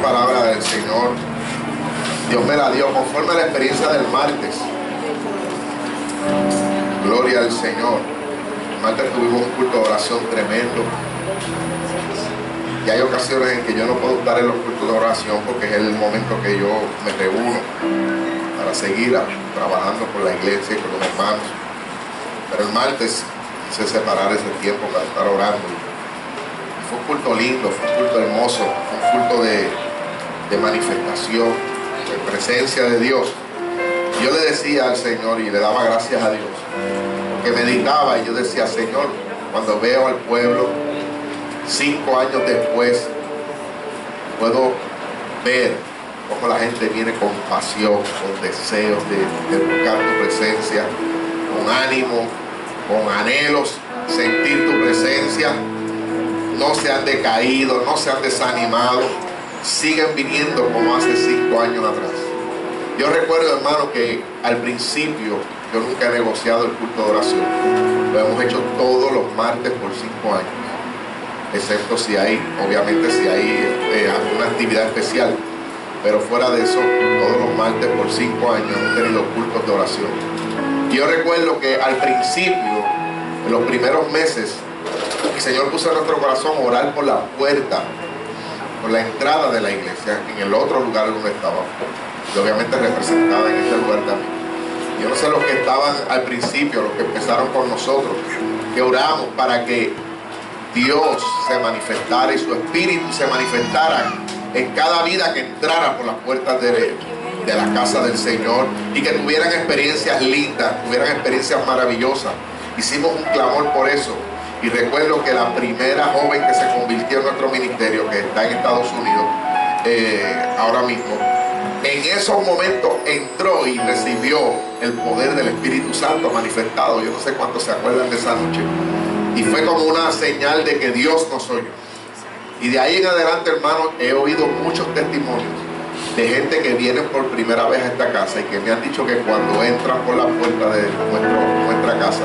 palabra del Señor, Dios me la dio conforme a la experiencia del martes. Gloria al Señor. El martes tuvimos un culto de oración tremendo. Y hay ocasiones en que yo no puedo estar en los cultos de oración porque es el momento que yo me reúno para seguir trabajando con la iglesia y con los hermanos. Pero el martes quise separar ese tiempo para estar orando. Fue un culto lindo, fue un culto hermoso, fue un culto de manifestación, de presencia de Dios. Yo le decía al Señor y le daba gracias a Dios, porque meditaba y yo decía, Señor, cuando veo al pueblo 5 años después, puedo ver cómo la gente viene con pasión, con deseos de buscar tu presencia, con ánimo, con anhelos, sentir tu presencia. No se han decaído, no se han desanimado, siguen viniendo como hace 5 años atrás. Yo recuerdo, hermano, que al principio yo nunca he negociado el culto de oración. Lo hemos hecho todos los martes por 5 años, excepto si hay, obviamente, si hay alguna actividad especial. Pero fuera de eso, todos los martes por 5 años hemos tenido cultos de oración. Y yo recuerdo que al principio, en los primeros meses, el Señor puso en nuestro corazón orar por la puerta, por la entrada de la iglesia, en el otro lugar donde estábamos. Y obviamente representada en este lugar también. Yo no sé los que estaban al principio, los que empezaron con nosotros, que oramos para que Dios se manifestara y su Espíritu se manifestara en cada vida que entrara por las puertas de la casa del Señor y que tuvieran experiencias lindas, tuvieran experiencias maravillosas. Hicimos un clamor por eso. Y recuerdo que la primera joven que se convirtió en nuestro ministerio, que está en Estados Unidos ahora mismo, en esos momentos entró y recibió el poder del Espíritu Santo manifestado. Yo no sé cuántos se acuerdan de esa noche. Y fue como una señal de que Dios nos oyó. Y de ahí en adelante, hermanos, he oído muchos testimonios de gente que viene por primera vez a esta casa y que me han dicho que cuando entran por la puerta de nuestra casa,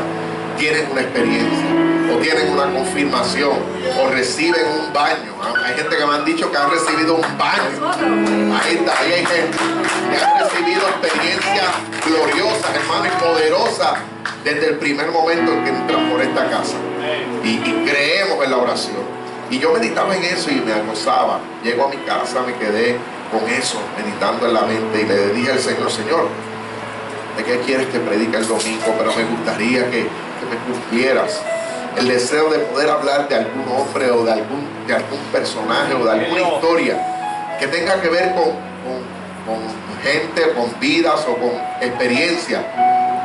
tienen una experiencia, o tienen una confirmación, o reciben un baño. Hay gente que me han dicho que han recibido un baño. Ahí está, ahí hay gente que han recibido experiencias gloriosas, hermano, y poderosas desde el primer momento en que entran por esta casa. Y creemos en la oración. Y yo meditaba en eso y me gozaba. Llego a mi casa, me quedé con eso, meditando en la mente, y le dije al Señor, Señor, ¿de qué quieres que predique el domingo? Pero me gustaría que me cumplieras el deseo de poder hablar de algún hombre o de algún personaje o de alguna historia que tenga que ver con gente, con vidas o con experiencias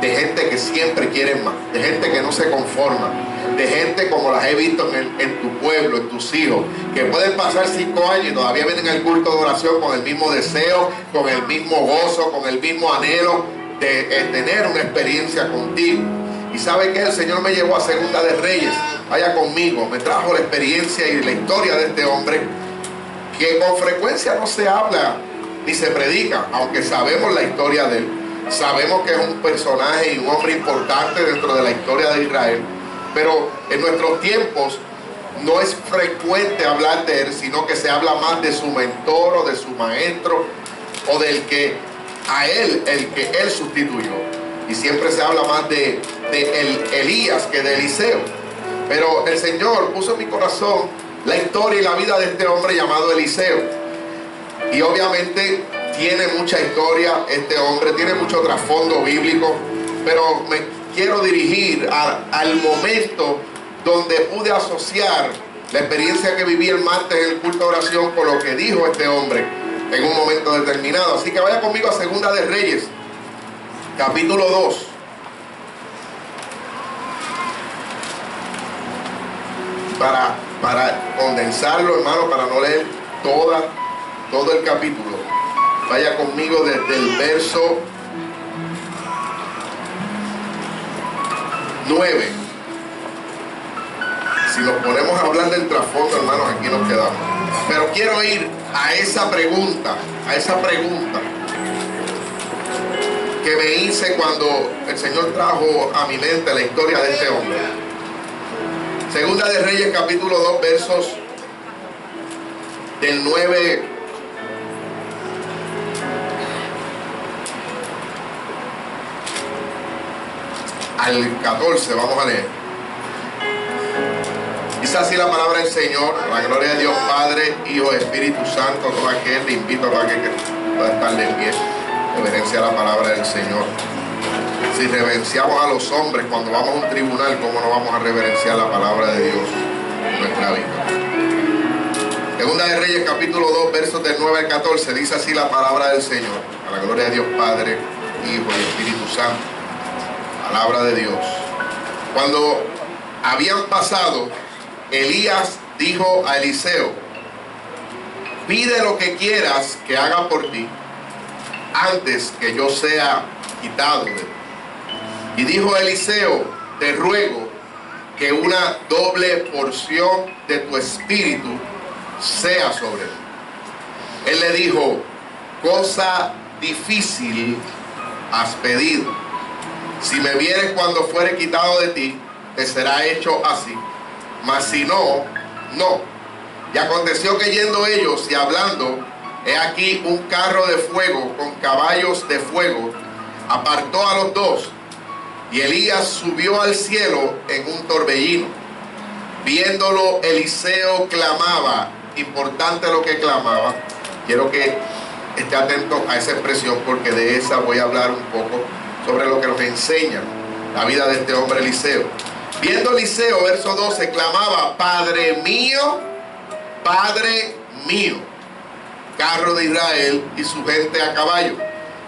de gente que siempre quiere más, de gente que no se conforma, de gente como las he visto en tu pueblo, en tus hijos, que pueden pasar 5 años y todavía vienen al culto de oración con el mismo deseo, con el mismo gozo, con el mismo anhelo de tener una experiencia contigo. Y sabe que el Señor me llevó a Segunda de Reyes. Vaya conmigo, me trajo la experiencia y la historia de este hombre, que con frecuencia no se habla ni se predica, aunque sabemos la historia de él. Sabemos que es un personaje y un hombre importante dentro de la historia de Israel, pero en nuestros tiempos no es frecuente hablar de él, sino que se habla más de su mentor o de su maestro, o del que a él, el que él sustituyó. Y siempre se habla más de Elías que de Eliseo. Pero el Señor puso en mi corazón la historia y la vida de este hombre llamado Eliseo. Y obviamente tiene mucha historia este hombre, tiene mucho trasfondo bíblico, pero me quiero dirigir al momento donde pude asociar la experiencia que viví el martes en el culto de oración con lo que dijo este hombre en un momento determinado. Así que vaya conmigo a Segunda de Reyes, capítulo 2. Para condensarlo, hermano, para no leer todo el capítulo, vaya conmigo desde el verso 9. Si nos ponemos a hablar del trasfondo, hermanos, aquí nos quedamos. Pero quiero ir a esa pregunta que me hice cuando el Señor trajo a mi mente la historia de este hombre. Segunda de Reyes, capítulo 2, versos del 9 al 14, vamos a leer. Dice así la palabra del Señor: la gloria de Dios Padre, Hijo, Espíritu Santo. Todo aquel, le invito a todo aquel que pueda estar de pie, reverencia a la palabra del Señor. Si reverenciamos a los hombres cuando vamos a un tribunal, ¿cómo no vamos a reverenciar la palabra de Dios en nuestra vida? Segunda de Reyes, capítulo 2, versos del 9 al 14, dice así la palabra del Señor: a la gloria de Dios Padre, Hijo y Espíritu Santo. Palabra de Dios. Cuando habían pasado, Elías dijo a Eliseo: pide lo que quieras que haga por ti antes que yo sea quitado de ti. Y dijo Eliseo: te ruego que una doble porción de tu espíritu sea sobre mí. Él le dijo: cosa difícil has pedido. Si me vieres cuando fuere quitado de ti, te será hecho así. Mas si no, no. Y aconteció que yendo ellos y hablando, he aquí un carro de fuego con caballos de fuego apartó a los dos. Y Elías subió al cielo en un torbellino. Viéndolo, Eliseo clamaba. Importante lo que clamaba. Quiero que esté atento a esa expresión, porque de esa voy a hablar un poco, sobre lo que nos enseña la vida de este hombre Eliseo. Viendo Eliseo, verso 12, clamaba: Padre mío, carro de Israel y su gente a caballo.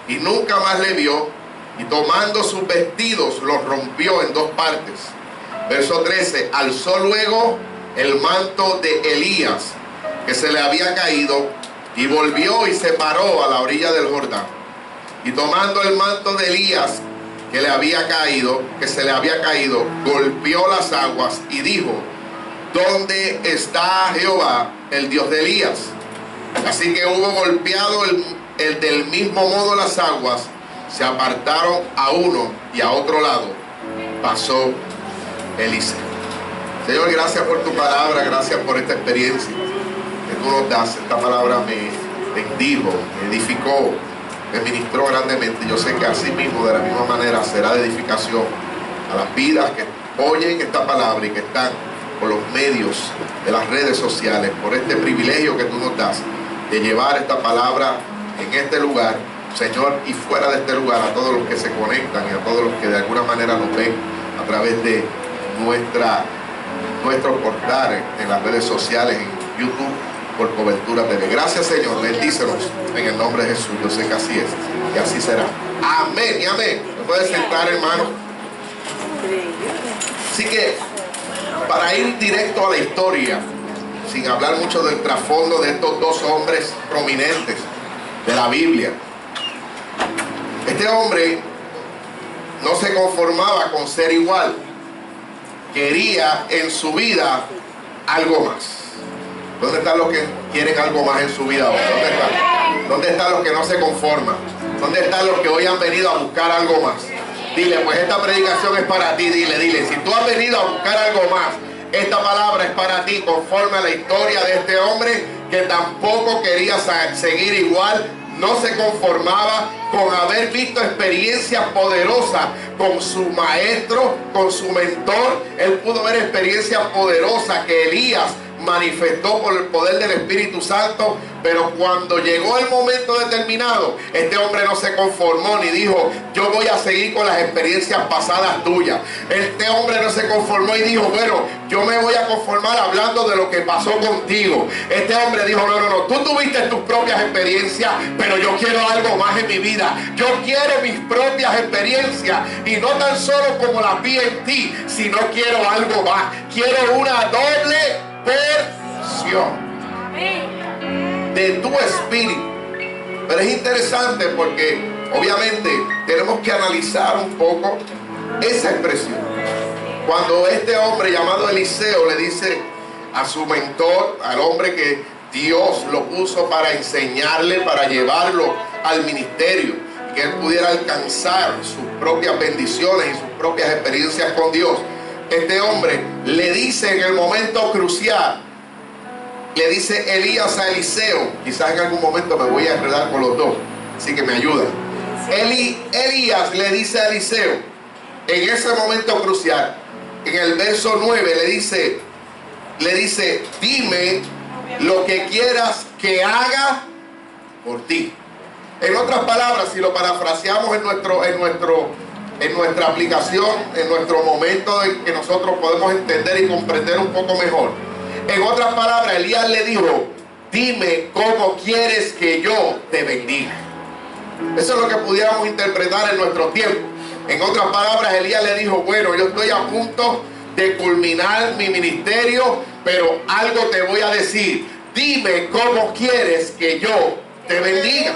Y nunca más le vio, y tomando sus vestidos los rompió en dos partes. Verso 13, alzó luego el manto de Elías que se le había caído, y volvió y se paró a la orilla del Jordán. Y tomando el manto de Elías que se le había caído, golpeó las aguas y dijo: ¿dónde está Jehová, el Dios de Elías? Así que hubo golpeado el del mismo modo las aguas, se apartaron a uno y a otro lado pasó Eliseo. Señor, gracias por tu palabra, gracias por esta experiencia que tú nos das. Esta palabra me bendijo, me edificó, me ministró grandemente. Yo sé que así mismo, de la misma manera, será de edificación a las vidas que oyen esta palabra y que están por los medios de las redes sociales, por este privilegio que tú nos das de llevar esta palabra en este lugar, Señor, y fuera de este lugar, a todos los que se conectan y a todos los que de alguna manera nos ven a través de nuestros portales en las redes sociales, en YouTube, por Cobertura TV. Gracias, Señor, bendícenos en el nombre de Jesús. Yo sé que así es y así será. Amén y amén. ¿Me puedes sentar, hermano? Así que, para ir directo a la historia, sin hablar mucho del trasfondo de estos dos hombres prominentes de la Biblia, este hombre no se conformaba con ser igual, quería en su vida algo más. ¿Dónde están los que quieren algo más en su vida hoy? ¿Dónde están? ¿Dónde están los que no se conforman? ¿Dónde están los que hoy han venido a buscar algo más? Dile, pues esta predicación es para ti. Dile, si tú has venido a buscar algo más, esta palabra es para ti, conforme a la historia de este hombre que tampoco quería seguir igual. No se conformaba con haber visto experiencias poderosas con su maestro, con su mentor. Él pudo ver experiencias poderosas que Elías manifestó por el poder del Espíritu Santo, pero cuando llegó el momento determinado, este hombre no se conformó ni dijo: yo voy a seguir con las experiencias pasadas tuyas. Este hombre no se conformó y dijo: bueno, yo me voy a conformar hablando de lo que pasó contigo. Este hombre dijo: no, tú tuviste tus propias experiencias, pero yo quiero algo más en mi vida. Yo quiero mis propias experiencias, y no tan solo como las vi en ti, sino quiero algo más. Quiero una doble porción de tu espíritu. Pero es interesante porque obviamente tenemos que analizar un poco esa expresión. Cuando este hombre llamado Eliseo le dice a su mentor, al hombre que Dios lo puso para enseñarle, para llevarlo al ministerio, y que él pudiera alcanzar sus propias bendiciones y sus propias experiencias con Dios, este hombre le dice en el momento crucial, le dice Elías a Eliseo. Quizás en algún momento me voy a enredar con los dos, así que me ayudan. Elías le dice a Eliseo: en ese momento crucial, en el verso 9 le dice, dime lo que quieras que haga por ti. En otras palabras, si lo parafraseamos en nuestra aplicación, en nuestro momento en que nosotros podemos entender y comprender un poco mejor. En otras palabras, Elías le dijo, dime cómo quieres que yo te bendiga. Eso es lo que pudiéramos interpretar en nuestro tiempo. En otras palabras, Elías le dijo, bueno, yo estoy a punto de culminar mi ministerio, pero algo te voy a decir. Dime cómo quieres que yo te bendiga.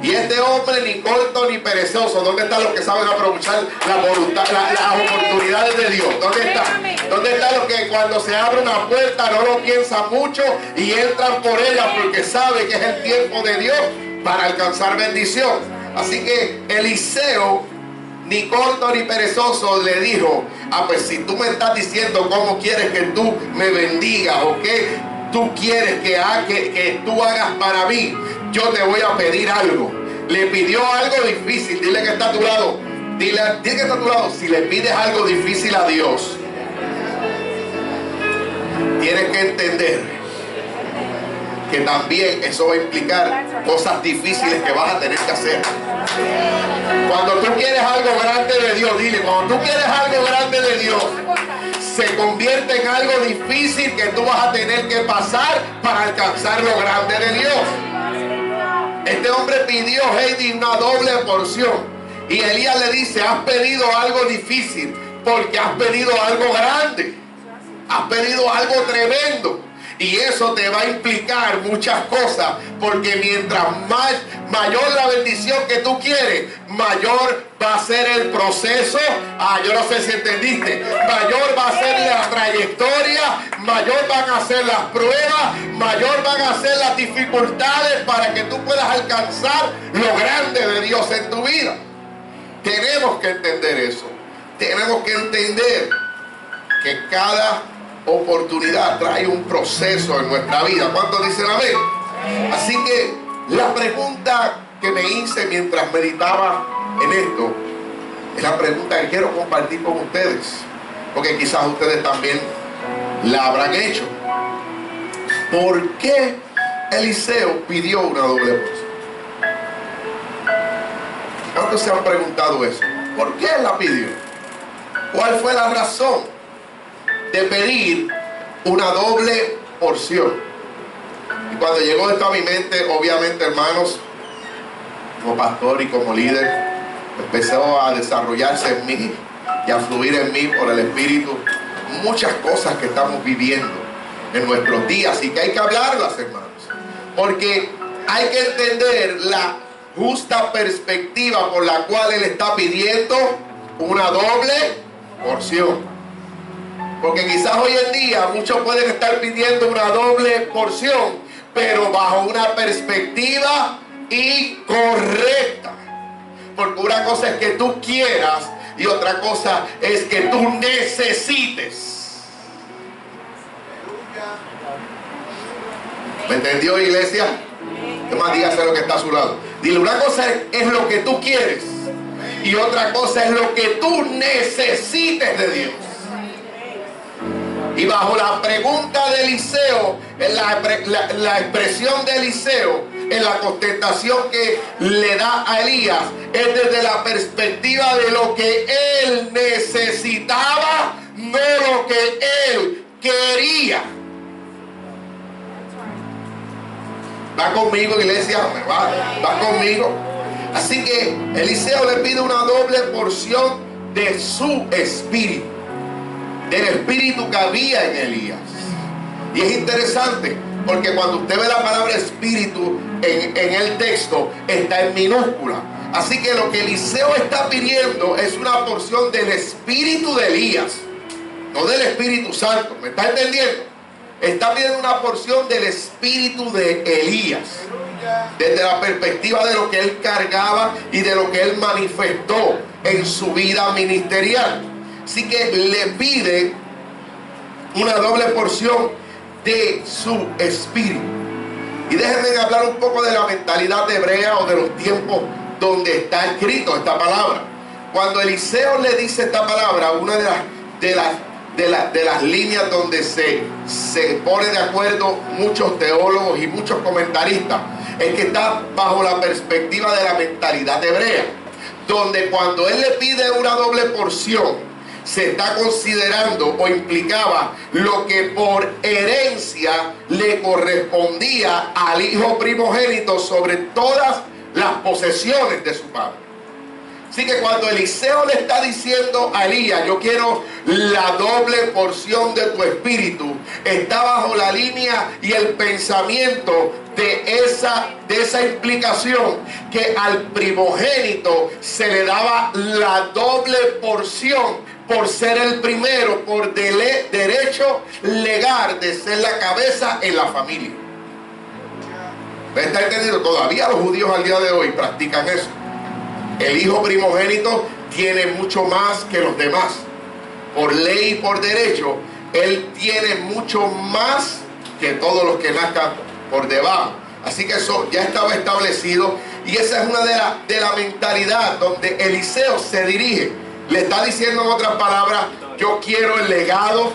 Y este hombre, ni corto ni perezoso, ¿dónde están los que saben aprovechar las oportunidades de Dios? ¿Dónde están? ¿Dónde están los que cuando se abre una puerta no lo piensan mucho y entran por ella porque saben que es el tiempo de Dios para alcanzar bendición? Así que Eliseo, ni corto ni perezoso, le dijo, pues si tú me estás diciendo cómo quieres que tú me bendigas o qué tú quieres que tú hagas para mí, yo te voy a pedir algo. Le pidió algo difícil. Dile que está a tu lado. Dile que está a tu lado. Si le pides algo difícil a Dios, tienes que entender que también eso va a implicar cosas difíciles que vas a tener que hacer. Cuando tú quieres algo grande de Dios, dile, cuando tú quieres algo grande de Dios, se convierte en algo difícil que tú vas a tener que pasar para alcanzar lo grande de Dios. Este hombre pidió, Heidi, una doble porción. Y Elías le dice, has pedido algo difícil porque has pedido algo grande. Has pedido algo tremendo. Y eso te va a implicar muchas cosas, porque mientras mayor la bendición que tú quieres, mayor va a ser el proceso. Yo no sé si entendiste. Mayor va a ser la trayectoria, mayor van a ser las pruebas, mayor van a ser las dificultades para que tú puedas alcanzar lo grande de Dios en tu vida. Tenemos que entender eso. Tenemos que entender que cada oportunidad trae un proceso en nuestra vida. ¿Cuántos dicen amén? Así que la pregunta que me hice mientras meditaba en esto es la pregunta que quiero compartir con ustedes, porque quizás ustedes también la habrán hecho. ¿Por qué Eliseo pidió una doble porción? ¿Cuántos se han preguntado eso? ¿Por qué la pidió? ¿Cuál fue la razón de pedir una doble porción? Y cuando llegó esto a mi mente, obviamente, hermanos, como pastor y como líder, empezó a desarrollarse en mí y a fluir en mí por el Espíritu muchas cosas que estamos viviendo en nuestros días y que hay que hablarlas, hermanos, porque hay que entender la justa perspectiva por la cual Él está pidiendo una doble porción. Porque quizás hoy en día muchos pueden estar pidiendo una doble porción, pero bajo una perspectiva incorrecta. Porque una cosa es que tú quieras y otra cosa es que tú necesites. ¿Me entendió, iglesia? ¿Qué más? Dígase lo que está a su lado. Dile, una cosa es lo que tú quieres y otra cosa es lo que tú necesites de Dios. Y bajo la pregunta de Eliseo, la expresión de Eliseo, en la contestación que le da a Elías, es desde la perspectiva de lo que él necesitaba, no lo que él quería. ¿Va conmigo, iglesia? ¿Va conmigo? Así que Eliseo le pide una doble porción de su espíritu, del espíritu que había en Elías. Y es interesante porque cuando usted ve la palabra espíritu en el texto, está en minúscula. Así que lo que Eliseo está pidiendo es una porción del espíritu de Elías, no del Espíritu Santo. ¿Me está entendiendo? Está pidiendo una porción del espíritu de Elías, desde la perspectiva de lo que él cargaba y de lo que él manifestó en su vida ministerial. Así que le pide una doble porción de su espíritu. Y déjenme hablar un poco de la mentalidad hebrea o de los tiempos donde está escrito esta palabra. Cuando Eliseo le dice esta palabra, una de las líneas donde se pone de acuerdo muchos teólogos y muchos comentaristas, es que está bajo la perspectiva de la mentalidad hebrea, donde cuando él le pide una doble porción, se está considerando o implicaba lo que por herencia le correspondía al hijo primogénito sobre todas las posesiones de su padre. Así que cuando Eliseo le está diciendo a Elías, yo quiero la doble porción de tu espíritu, está bajo la línea y el pensamiento de esa implicación, que al primogénito se le daba la doble porción por ser el primero, por derecho legal de ser la cabeza en la familia. ¿Me está entendiendo? Todavía los judíos al día de hoy practican eso. El hijo primogénito tiene mucho más que los demás. Por ley y por derecho, él tiene mucho más que todos los que nazcan por debajo. Así que eso ya estaba establecido, y esa es una de la mentalidad donde Eliseo se dirige. Le está diciendo en otras palabras, yo quiero el legado,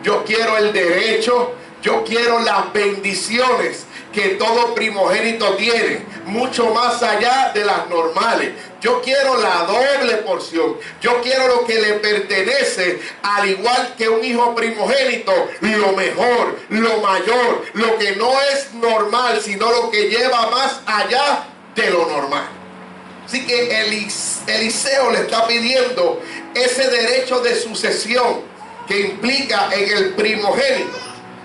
yo quiero el derecho, yo quiero las bendiciones que todo primogénito tiene, mucho más allá de las normales. Yo quiero la doble porción, yo quiero lo que le pertenece, al igual que un hijo primogénito, lo mejor, lo mayor, lo que no es normal, sino lo que lleva más allá de lo normal. Así que Eliseo le está pidiendo ese derecho de sucesión que implica en el primogénito.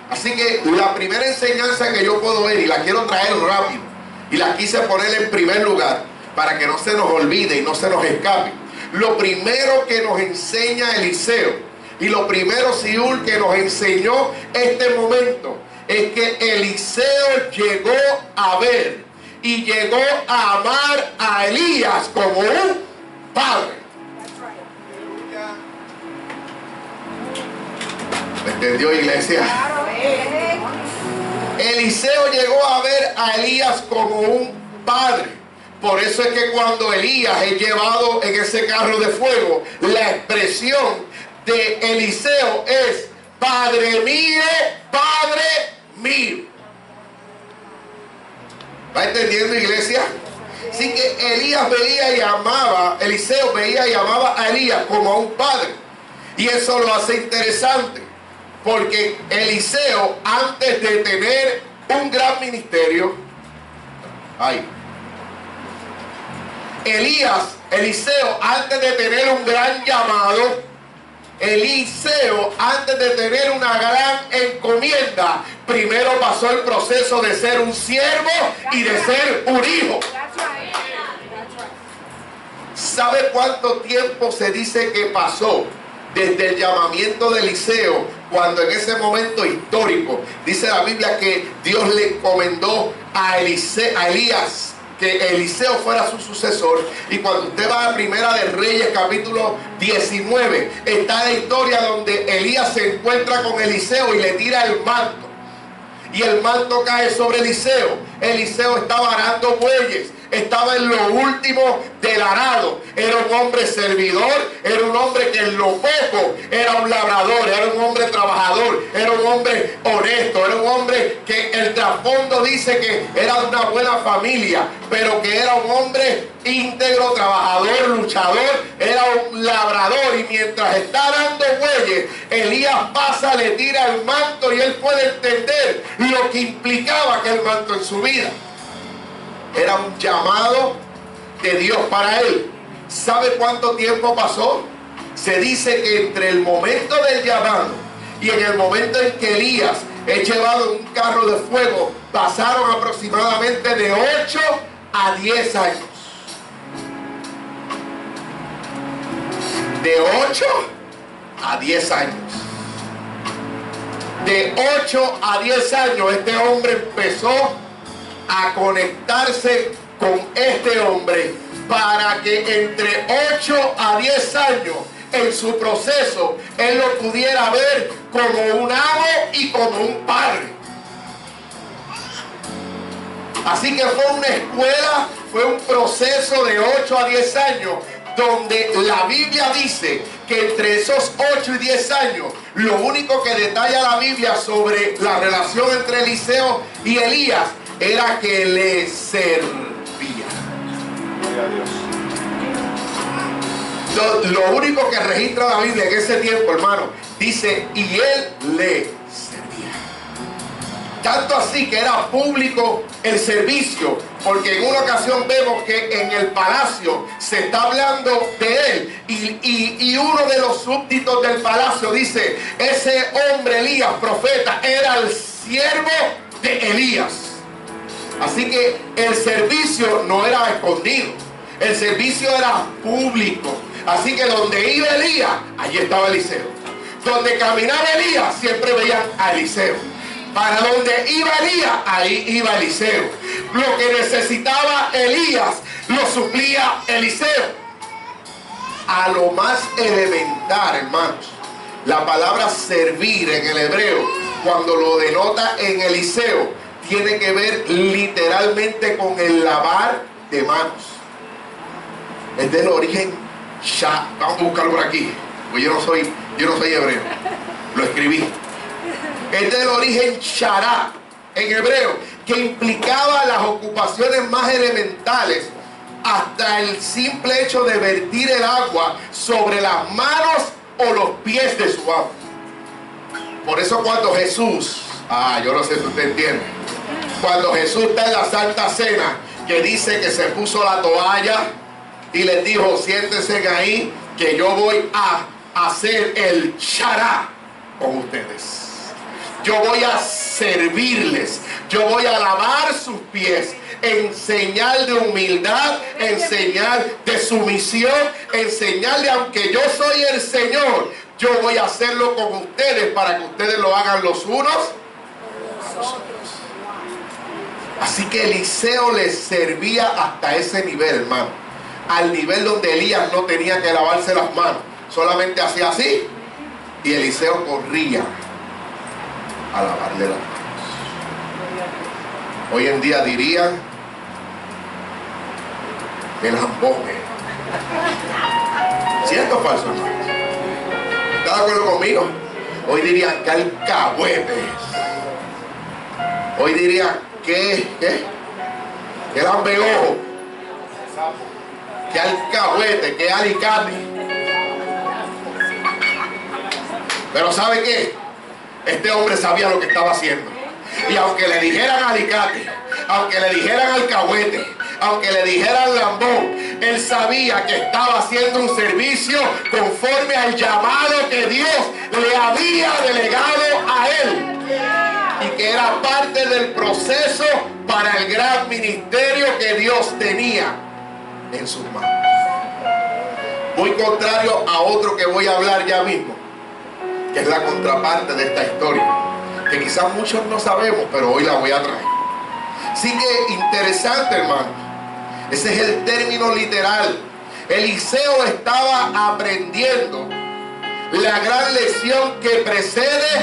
Así que la primera enseñanza que yo puedo ver, y la quiero traer rápido, y la quise poner en primer lugar para que no se nos olvide y no se nos escape. Lo primero que nos enseña Eliseo, y lo primero, Siúl, que nos enseñó este momento, es que Eliseo llegó a ver y llegó a amar a Elías como un padre. ¿Me entendió, iglesia? Eliseo llegó a ver a Elías como un padre. Por eso es que cuando Elías es llevado en ese carro de fuego, la expresión de Eliseo es: Padre mío, Padre mío. ¿Va entendiendo, iglesia? Así que Elías veía y amaba, Eliseo veía y amaba a Elías como a un padre. Y eso lo hace interesante, porque Eliseo, antes de tener un gran ministerio, Eliseo, antes de tener un gran llamado, Eliseo, antes de tener una gran encomienda, primero pasó el proceso de ser un siervo y de ser un hijo. ¿Sabe cuánto tiempo se dice que pasó desde el llamamiento de Eliseo, cuando en ese momento histórico dice la Biblia que Dios le encomendó a Elías que Eliseo fuera su sucesor? Y cuando usted va a Primera de Reyes capítulo 19, está la historia donde Elías se encuentra con Eliseo y le tira el manto, y el manto cae sobre Eliseo. Eliseo estaba arando bueyes, estaba en lo último del arado, era un hombre servidor, era un hombre que en lo poco era un labrador, era un hombre trabajador, era un hombre honesto, era un hombre que el trasfondo dice que era de una buena familia, pero que era un hombre íntegro, trabajador, luchador, era un labrador. Y mientras está arando bueyes, Elías pasa, le tira el manto, y él puede entender lo que implicaba aquel manto en su vida. Era un llamado de Dios para él. ¿Sabe cuánto tiempo pasó? Se dice que entre el momento del llamado y en el momento en que Elías es llevado en un carro de fuego, pasaron aproximadamente de 8 a 10 años. De 8 a 10 años. De 8 a 10 años este hombre empezó a conectarse con este hombre, para que entre 8 a 10 años en su proceso él lo pudiera ver como un amo y como un padre. Así que fue una escuela, fue un proceso de 8 a 10 años donde la Biblia dice que entre esos 8 y 10 años, lo único que detalla la Biblia sobre la relación entre Eliseo y Elías era que le servía. Gloria a Dios. Lo único que registra la Biblia en ese tiempo, hermano, dice, y él le servía. Tanto así que era público el servicio, porque en una ocasión vemos que en el palacio se está hablando de él, y uno de los súbditos del palacio dice, ese hombre Elías, profeta, era el siervo de Elías. Así que el servicio no era escondido, el servicio era público. Así que donde iba Elías, allí estaba Eliseo. Donde caminaba Elías, siempre veían a Eliseo. Para donde iba Elías, ahí iba Eliseo. Lo que necesitaba Elías, lo suplía Eliseo. A lo más elemental, hermanos, la palabra servir en el hebreo, cuando lo denota en Eliseo, tiene que ver literalmente con el lavar de manos. Es del origen Shah. Vamos a buscarlo por aquí, porque yo no soy hebreo, lo escribí. Es del origen Shará en hebreo, que implicaba las ocupaciones más elementales, hasta el simple hecho de vertir el agua sobre las manos o los pies de su amo. Por eso cuando Jesús, yo no sé si usted entiende, cuando Jesús está en la Santa Cena, que dice que se puso la toalla y les dijo, siéntense ahí, que yo voy a hacer el Shará con ustedes. Yo voy a servirles, yo voy a lavar sus pies en señal de humildad, en señal de sumisión, en señal de, aunque yo soy el Señor, yo voy a hacerlo con ustedes para que ustedes lo hagan los unos a los otros. Así que Eliseo les servía hasta ese nivel, hermano, al nivel donde Elías no tenía que lavarse las manos, solamente hacía así y Eliseo corría a lavarle las manos. Hoy en día dirían el lambones. ¿Cierto o falso, hermano? ¿Está de acuerdo conmigo? Hoy dirían que alcahuetes. Hoy dirían que lambeojo, que alcahuete, que alicate. Pero ¿sabe qué? Este hombre sabía lo que estaba haciendo. Y aunque le dijeran alicate, aunque le dijeran alcahuete, aunque le dijeran lambón, él sabía que estaba haciendo un servicio conforme al llamado que Dios le había delegado a él, y que era parte del proceso para el gran ministerio que Dios tenía en sus manos. Muy contrario a otro que voy a hablar ya mismo, que es la contraparte de esta historia, que quizás muchos no sabemos, pero hoy la voy a traer. Así que interesante, hermano. Ese es el término literal. Eliseo estaba aprendiendo la gran lección que precede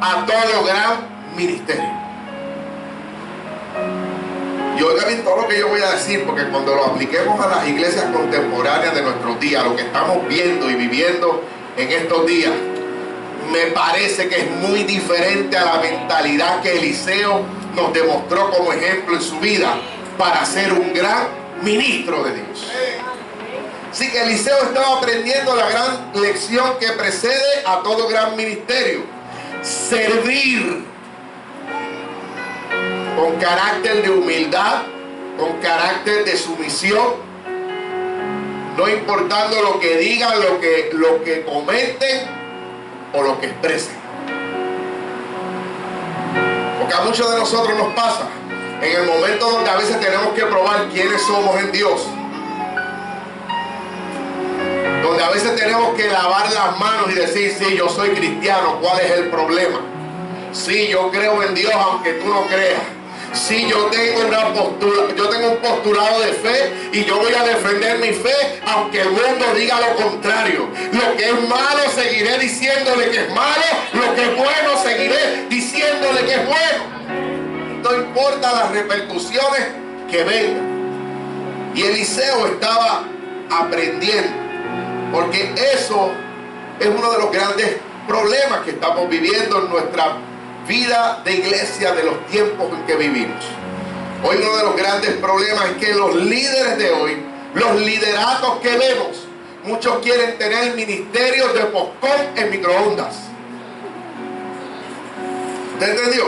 a todo gran ministerio. Y oiga bien todo lo que yo voy a decir, porque cuando lo apliquemos a las iglesias contemporáneas de nuestros días, lo que estamos viendo y viviendo en estos días, me parece que es muy diferente a la mentalidad que Eliseo nos demostró como ejemplo en su vida para ser un gran ministro de Dios. Así que Eliseo estaba aprendiendo la gran lección que precede a todo gran ministerio: servir con carácter de humildad, con carácter de sumisión, no importando lo que digan, lo que comenten o lo que expresen. Porque a muchos de nosotros nos pasa en el momento donde a veces tenemos que probar quiénes somos en Dios, donde a veces tenemos que lavar las manos y decir, sí, yo soy cristiano, ¿cuál es el problema? Sí, yo creo en Dios aunque tú no creas. Sí, yo tengo un postulado de fe y yo voy a defender mi fe aunque el mundo diga lo contrario. Lo que es malo seguiré diciéndole que es malo, lo que es bueno seguiré diciéndole que es bueno. No importa las repercusiones que vengan. Y Eliseo estaba aprendiendo. Porque eso es uno de los grandes problemas que estamos viviendo en nuestra vida de iglesia, de los tiempos en que vivimos. Hoy uno de los grandes problemas es que los líderes de hoy, los lideratos que vemos, muchos quieren tener ministerios de postcón en microondas. ¿Usted entendió?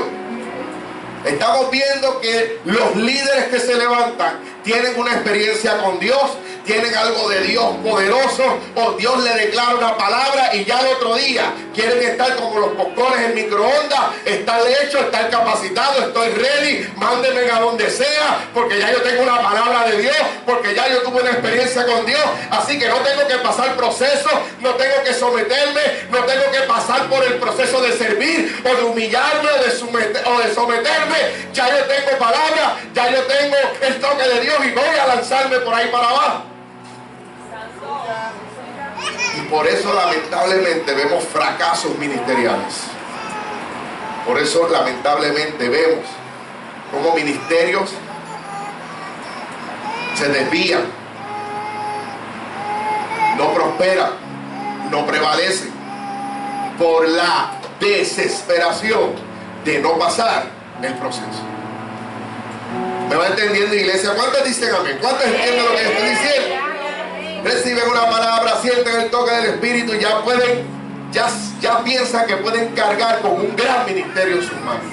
Estamos viendo que los líderes que se levantan tienen una experiencia con Dios, tienen algo de Dios poderoso, o Dios le declara una palabra y ya el otro día quieren estar como los popcornes en microondas. Están hechos, están capacitados, estoy ready, mándenme a donde sea, porque ya yo tengo una palabra de Dios, porque ya yo tuve una experiencia con Dios, así que no tengo que pasar proceso, no tengo que someterme, no tengo que pasar por el proceso de servir o de humillarme o de someterme. Ya yo tengo palabra, ya yo tengo el toque de Dios y voy a lanzarme por ahí para abajo. Y por eso lamentablemente vemos fracasos ministeriales. Por eso lamentablemente vemos cómo ministerios se desvían, no prosperan, no prevalecen por la desesperación de no pasar el proceso. ¿Me va entendiendo, iglesia? ¿Cuántos dicen amén? ¿Cuántos entienden lo que estoy diciendo? Reciben una palabra, sienten el toque del Espíritu y ya pueden, ya piensan que pueden cargar con un gran ministerio en sus manos.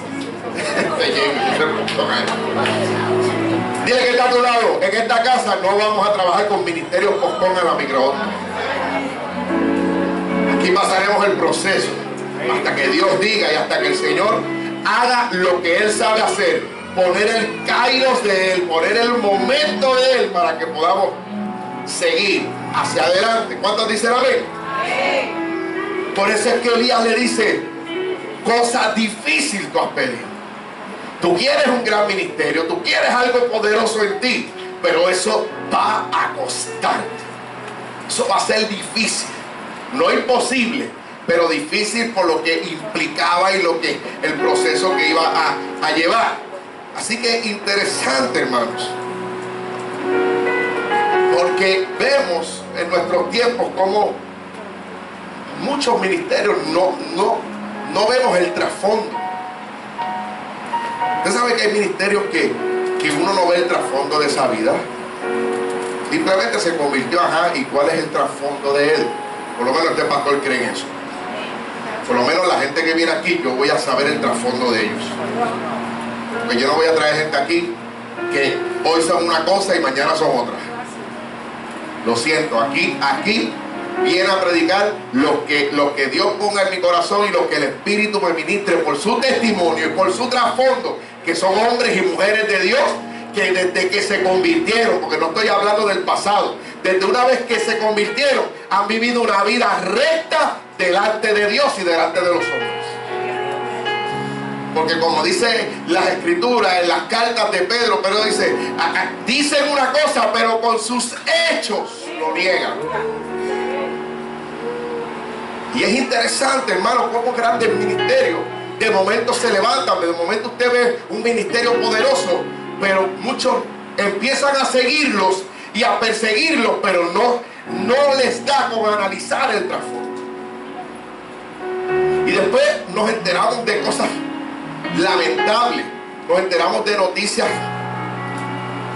Dile que está a tu lado, en esta casa no vamos a trabajar con ministerios postcón en la microondas. Aquí pasaremos el proceso hasta que Dios diga y hasta que el Señor haga lo que Él sabe hacer, poner el kairos de Él, poner el momento de Él para que podamos seguir hacia adelante. ¿Cuántos dicen amén? Amén. Por eso es que Elías le dice: cosa difícil tú has pedido. Tú quieres un gran ministerio, tú quieres algo poderoso en ti, pero eso va a costarte. Eso va a ser difícil, no imposible, pero difícil por lo que implicaba y lo que el proceso que iba a llevar. Así que interesante, hermanos, porque vemos en nuestros tiempos como muchos ministerios no vemos el trasfondo. Usted sabe que hay ministerios que uno no ve el trasfondo de esa vida. Simplemente se convirtió, ¿y cuál es el trasfondo de él? Por lo menos este pastor cree en eso. Por lo menos la gente que viene aquí, yo voy a saber el trasfondo de ellos. Porque yo no voy a traer gente aquí que hoy son una cosa y mañana son otra. Lo siento, aquí viene a predicar lo que Dios ponga en mi corazón y lo que el Espíritu me ministre por su testimonio y por su trasfondo, que son hombres y mujeres de Dios que desde que se convirtieron, porque no estoy hablando del pasado, desde una vez que se convirtieron, han vivido una vida recta delante de Dios y delante de los hombres. Porque como dice las escrituras en las cartas de Pedro dice, dicen una cosa, pero con sus hechos lo niegan. Y es interesante, hermano, cómo grandes ministerios de momento se levantan, de momento usted ve un ministerio poderoso, pero muchos empiezan a seguirlos y a perseguirlos, pero no les da con analizar el trasfondo. Y después nos enteramos de cosas lamentables, nos enteramos de noticias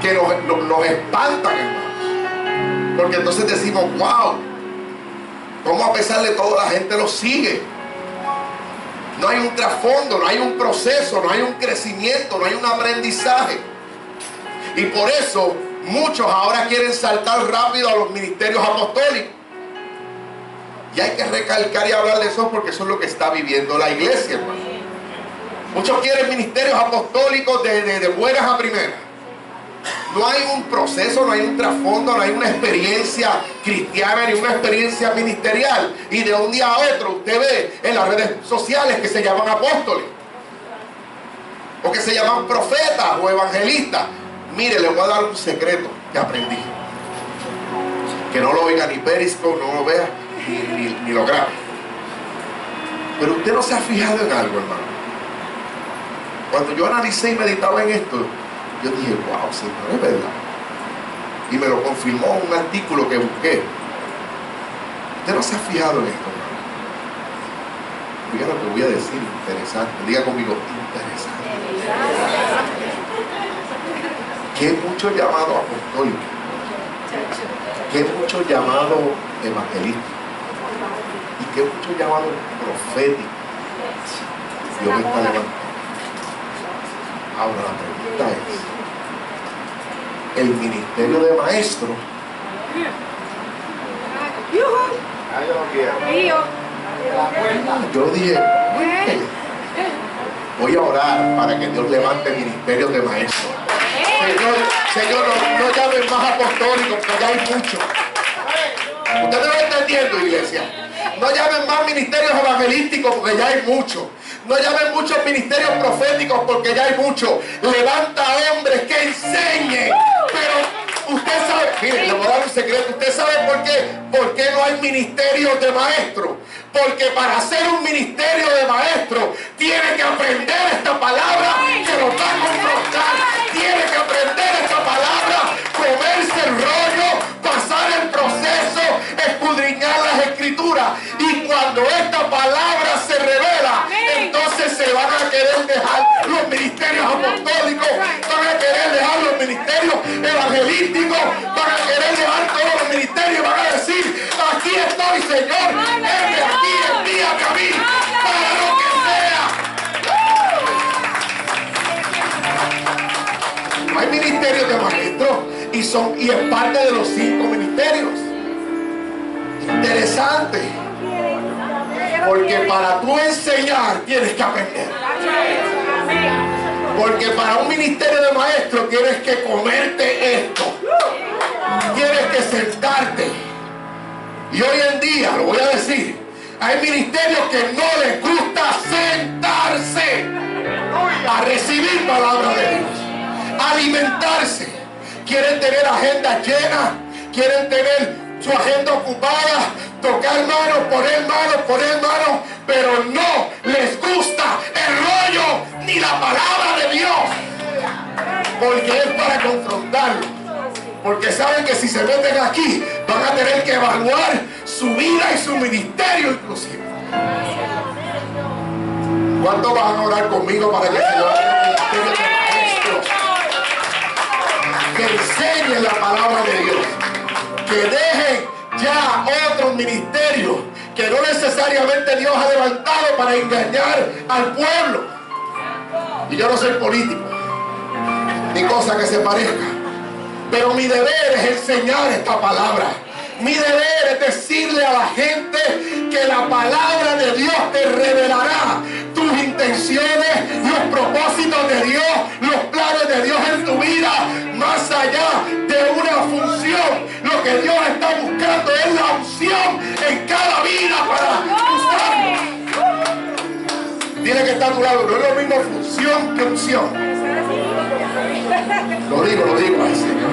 que nos espantan, hermanos, porque entonces decimos, wow, cómo a pesar de todo la gente lo sigue. No hay un trasfondo, no hay un proceso, no hay un crecimiento, no hay un aprendizaje. Y por eso muchos ahora quieren saltar rápido a los ministerios apostólicos. Y hay que recalcar y hablar de eso, porque eso es lo que está viviendo la iglesia, hermano. Muchos quieren ministerios apostólicos de buenas a primeras. No hay un proceso, no hay un trasfondo, no hay una experiencia cristiana ni una experiencia ministerial. Y de un día a otro usted ve en las redes sociales que se llaman apóstoles, o que se llaman profetas o evangelistas. Mire, le voy a dar un secreto que aprendí. Que no lo oiga ni Periscope, no lo vea ni lo grabe. Pero usted no se ha fijado en algo, hermano. Cuando yo analicé y meditaba en esto, yo dije, wow, Señor, es verdad. Y me lo confirmó un artículo que busqué. ¿Usted no se ha fijado en esto? Oiga lo que voy a decir, interesante. Diga conmigo, interesante. Que hay muchos llamados apostólicos, que hay muchos llamados evangelistas y que hay muchos llamados proféticos. Dios me está levantando. Ahora la pregunta es, el ministerio de maestro, yo dije, voy a orar para que Dios levante ministerios de maestro. Señor, no llamen más apostólicos, porque ya hay muchos. Ustedes lo están entendiendo, iglesia. No llamen más ministerios evangelísticos, porque ya hay muchos. No llamen muchos ministerios proféticos, porque ya hay muchos. Levanta hombres que enseñen. Pero usted sabe, mire, le voy a dar un secreto. Usted sabe por qué no hay ministerios de maestros. Porque para hacer un ministerio de maestros tiene que aprender esta palabra que nos va a confrontar. Tiene que aprender esta palabra, comerse el rollo, pasar el proceso, escudriñar las escrituras. Y cuando esta palabra se revela, entonces se van a querer dejar los ministerios apostólicos, van a querer dejar los ministerios evangelísticos, van a querer dejar todos los ministerios y van a decir: aquí estoy, Señor, desde aquí envíame a mí para lo que sea. Hay ministerios de maestros y es parte de los 5 ministerios. Interesante. Porque para tú enseñar tienes que aprender. Porque para un ministerio de maestros tienes que comerte esto. Tienes que sentarte. Y hoy en día, lo voy a decir, hay ministerios que no les gusta sentarse a recibir palabra de Dios, alimentarse. Quieren tener agendas llenas, quieren tener su agenda ocupada, tocar manos, poner manos, pero no les gusta el rollo ni la palabra de Dios, porque es para confrontarlo, porque saben que si se meten aquí van a tener que evaluar su vida y su ministerio inclusive. ¿Cuántos van a orar conmigo para que se levanten ministerios de maestros que enseñen la palabra de Dios, que dejen ya otros ministerios que no necesariamente Dios ha levantado para engañar al pueblo? Y yo no soy político ni cosa que se parezca, pero mi deber es enseñar esta palabra. Mi deber es decirle a la gente que la palabra de Dios te revelará tus intenciones, los propósitos de Dios, los planes de Dios en tu vida, más allá de una función. Lo que Dios está buscando es la unción en cada vida para usarlo. Dile que está a tu lado, no es lo mismo función que unción. Lo digo al Señor.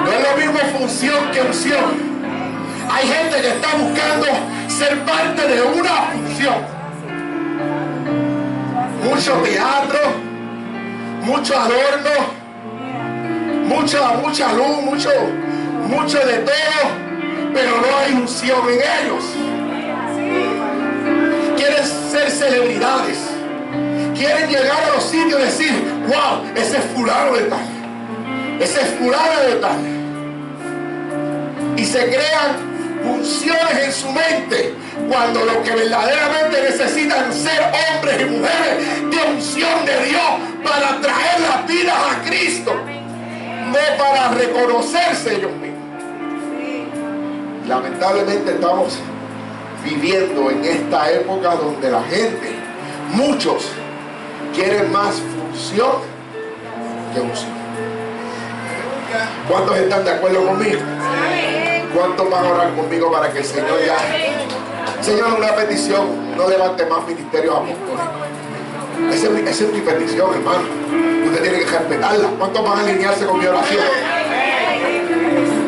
No es lo mismo función que unción. Hay gente que está buscando ser parte de una función. Mucho teatro, mucho adorno, mucha luz, mucho de todo, pero no hay unción en ellos. Quieren ser celebridades, quieren llegar a los sitios y decir: wow, ese es fulano de tal, ese es fulano de tal. Y se crean funciones en su mente, cuando lo que verdaderamente necesitan ser hombres y mujeres de unción de Dios para traer las vidas a Cristo, no para reconocerse ellos mismos. Lamentablemente estamos viviendo en esta época donde la gente, muchos, quieren más función que unción. ¿Cuántos están de acuerdo conmigo? ¿Cuántos van a orar conmigo para que el Señor ya... Señor, una petición: no levante más ministerios apostólicos. Esa es mi petición, hermano. Usted tiene que respetarla. ¿Cuántos van a alinearse con mi oración?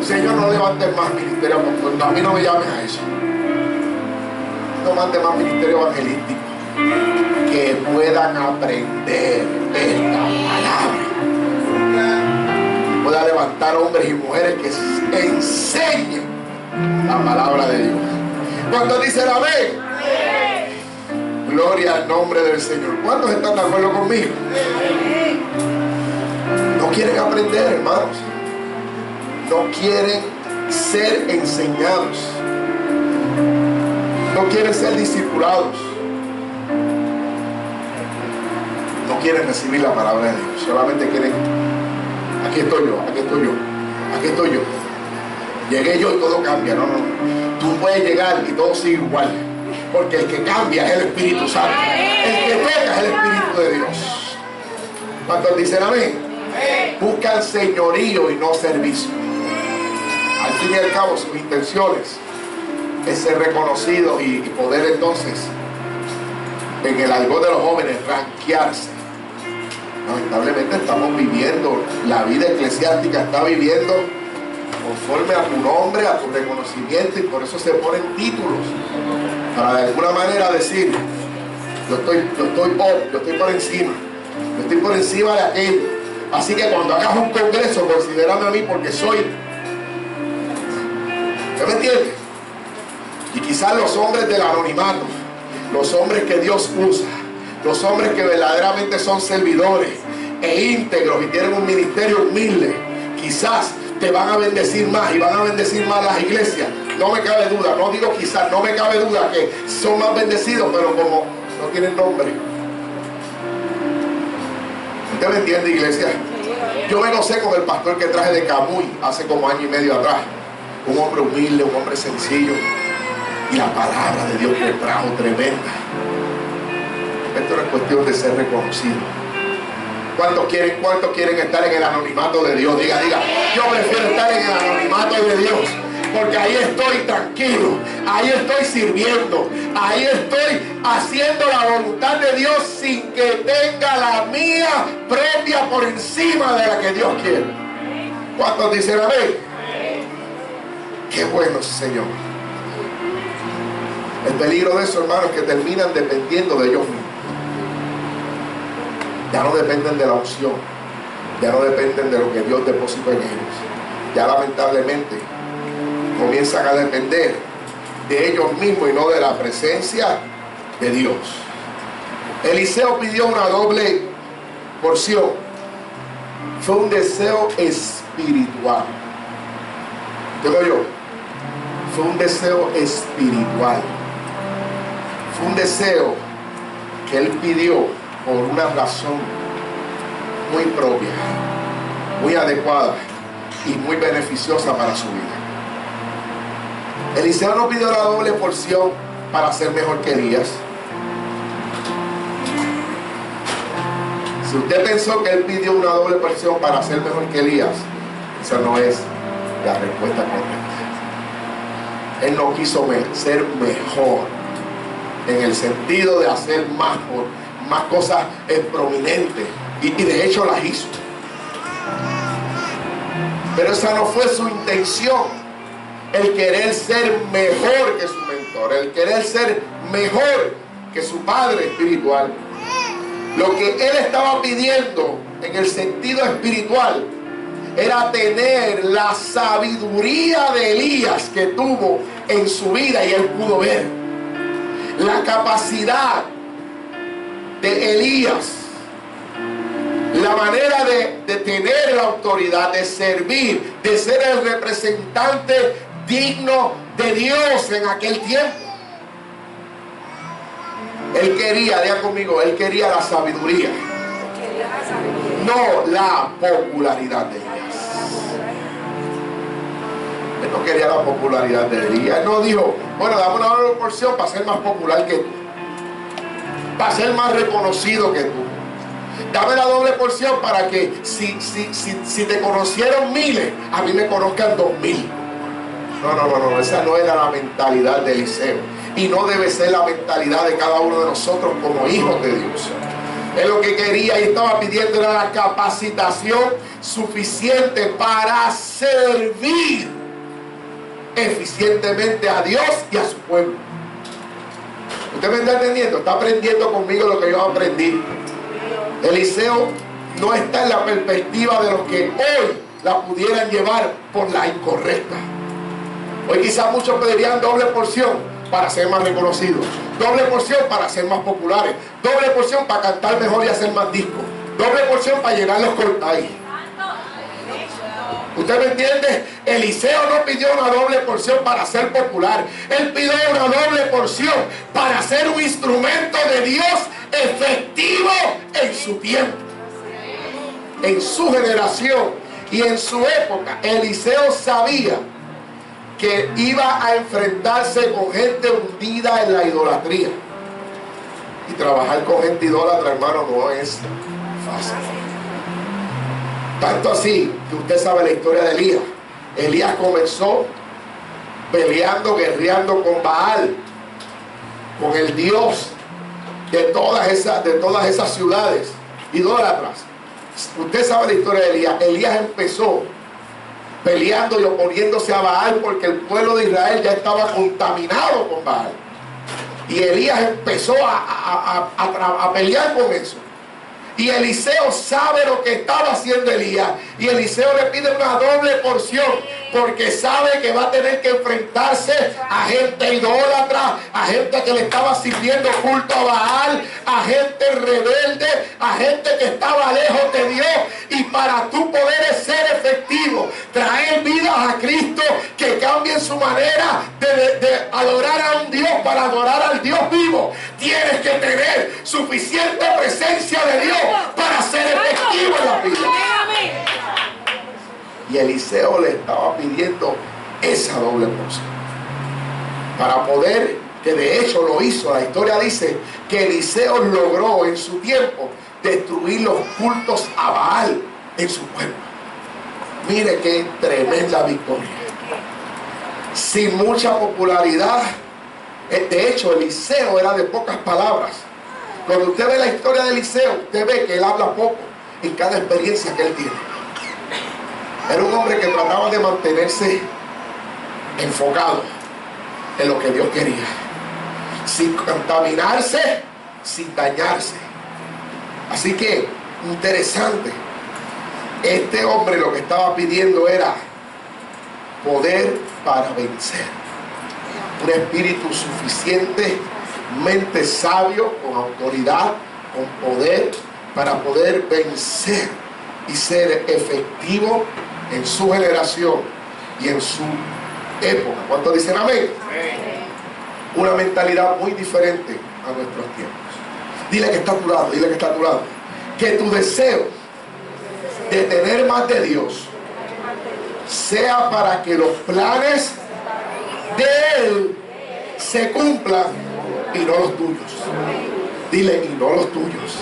Señor, no levante más ministerios apostólicos. A mí no me llamen a eso. No mande más ministerio evangelístico, que puedan aprender esta palabra. Pueda levantar levantar hombres y mujeres que enseñen la palabra de Dios. ¿Cuántos dicen amén? Gloria al nombre del Señor. ¿Cuántos están de acuerdo conmigo? No quieren aprender, hermanos. No quieren ser enseñados. No quieren ser discipulados. No quieren recibir la palabra de Dios. Solamente quieren: aquí estoy yo, aquí estoy yo, aquí estoy yo. Llegué yo y todo cambia. No, no. Tú puedes llegar y todo sigue igual. Porque el que cambia es el Espíritu Santo. El que toca es el Espíritu de Dios. ¿Cuántos dicen amén? Buscan señorío y no servicio. Al fin y al cabo, sus intenciones es ser reconocidos y poder entonces, en el algo de los jóvenes, ranquearse. Lamentablemente estamos viviendo, la vida eclesiástica está viviendo conforme a tu nombre, a tu reconocimiento, y por eso se ponen títulos para de alguna manera decir: yo estoy por encima, yo estoy por encima de aquello. Así que cuando hagas un congreso, considérame a mí porque soy. ¿Usted me entiende? Y quizás los hombres del anonimato, los hombres que Dios usa, los hombres que verdaderamente son servidores e íntegros y tienen un ministerio humilde, quizás te van a bendecir más y van a bendecir más las iglesias. No me cabe duda, no digo quizás, no me cabe duda que son más bendecidos, pero como no tienen nombre. ¿Usted me entiende, iglesia? Yo me gocé con el pastor que traje de Camuy hace como año y medio atrás. Un hombre humilde, un hombre sencillo, y la palabra de Dios que trajo tremenda. Esto no es cuestión de ser reconocido. ¿Cuántos quieren estar en el anonimato de Dios? Diga, yo prefiero estar en el anonimato de Dios, porque ahí estoy tranquilo, ahí estoy sirviendo, ahí estoy haciendo la voluntad de Dios sin que tenga la mía propia por encima de la que Dios quiere. ¿Cuántos dicen amén? Qué bueno, Señor. El peligro de eso, hermanos, es que terminan dependiendo de ellos mismos. Ya no dependen de la unción, ya no dependen de lo que Dios depositó en ellos. Ya lamentablemente comienzan a depender de ellos mismos y no de la presencia de Dios. Eliseo pidió una doble porción. Fue un deseo espiritual. ¿Digo yo? Fue un deseo espiritual. Fue un deseo que él pidió por una razón muy propia, muy adecuada y muy beneficiosa para su vida. Eliseo no pidió la doble porción para ser mejor que Elías. Si usted pensó que él pidió una doble porción para ser mejor que Elías, esa no es la respuesta correcta. Él no quiso ser mejor en el sentido de hacer más cosas prominentes, y de hecho las hizo, pero esa no fue su intención. El querer ser mejor que su mentor, el querer ser mejor que su padre espiritual. Lo que él estaba pidiendo en el sentido espiritual era tener la sabiduría de Elías que tuvo en su vida, y él pudo ver la capacidad de Elías, la manera de tener la autoridad, de servir, de ser el representante digno de Dios en aquel tiempo. Él quería, diga conmigo, él quería la sabiduría, no la popularidad de Elías. Él no quería la popularidad de Elías. Él no dijo: bueno, dame una doble porción para ser más popular que tú, para ser más reconocido que tú. Dame la doble porción para que si te conocieron miles, a mí me conozcan 2000. No, esa no era la mentalidad de Eliseo, y no debe ser la mentalidad de cada uno de nosotros como hijos de Dios. Él lo que quería y estaba pidiendo era la capacitación suficiente para servir eficientemente a Dios y a su pueblo. ¿Usted me está entendiendo? Está aprendiendo conmigo lo que yo aprendí. Eliseo no está en la perspectiva de lo que hoy la pudieran llevar por la incorrecta. Hoy quizás muchos pedirían doble porción para ser más reconocidos, doble porción para ser más populares, doble porción para cantar mejor y hacer más discos, doble porción para llenar los cortados. ¿Usted me entiende? Eliseo no pidió una doble porción para ser popular. Él pidió una doble porción para ser un instrumento de Dios efectivo en su tiempo, en su generación y en su época. Eliseo sabía que iba a enfrentarse con gente hundida en la idolatría. Y trabajar con gente idólatra, hermano, no es fácil. Tanto así que usted sabe la historia de Elías. Elías comenzó peleando, guerreando con Baal, con el Dios de todas esas ciudades idólatras. Usted sabe la historia de Elías. Elías empezó peleando y oponiéndose a Baal porque el pueblo de Israel ya estaba contaminado con Baal. Y Elías empezó a pelear con eso. Y Eliseo sabe lo que estaba haciendo Elías. Y Eliseo le pide una doble porción, porque sabe que va a tener que enfrentarse a gente idólatra, a gente que le estaba sirviendo culto a Baal, a gente rebelde, a gente que estaba lejos de Dios. Y para tú poder ser efectivo, traer vidas a Cristo que cambien su manera de adorar a un Dios para adorar al Dios vivo, tienes que tener suficiente presencia de Dios para ser efectivo en la vida. Y Eliseo le estaba pidiendo esa doble porción para poder, que de hecho lo hizo. La historia dice que Eliseo logró en su tiempo destruir los cultos a Baal en su pueblo. Mire qué tremenda victoria, sin mucha popularidad. De hecho, Eliseo era de pocas palabras. Cuando usted ve la historia de Eliseo, usted ve que él habla poco en cada experiencia que él tiene. Era un hombre que trataba de mantenerse enfocado en lo que Dios quería, sin contaminarse, sin dañarse. Así que, interesante, este hombre lo que estaba pidiendo era poder para vencer, un espíritu suficientemente sabio, con autoridad, con poder, para poder vencer y ser efectivo en su generación y en su época. ¿Cuántos dicen amén? Una mentalidad muy diferente a nuestros tiempos. Dile que está a tu lado, dile que está a tu lado. Que tu deseo de tener más de Dios sea para que los planes de Él se cumplan y no los tuyos. Dile, y no los tuyos.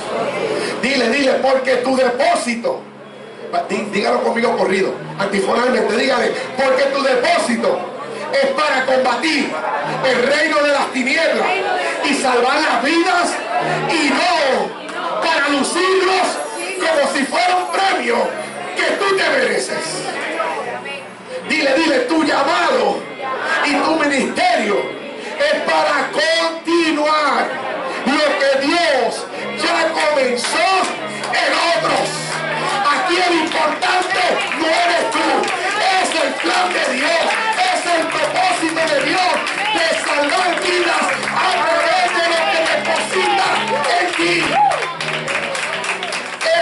Dile, porque tu depósito, dígalo conmigo corrido, antifonalmente, dígale, porque tu depósito es para combatir el reino de las tinieblas y salvar las vidas, y no para lucirlos como si fuera un premio que tú te mereces. Dile, tu llamado y tu ministerio es para continuar lo que Dios ya comenzó en otros. Aquí el importante no eres tú, es el plan de Dios, es el propósito de Dios de salvar vidas a través de lo que deposita en ti.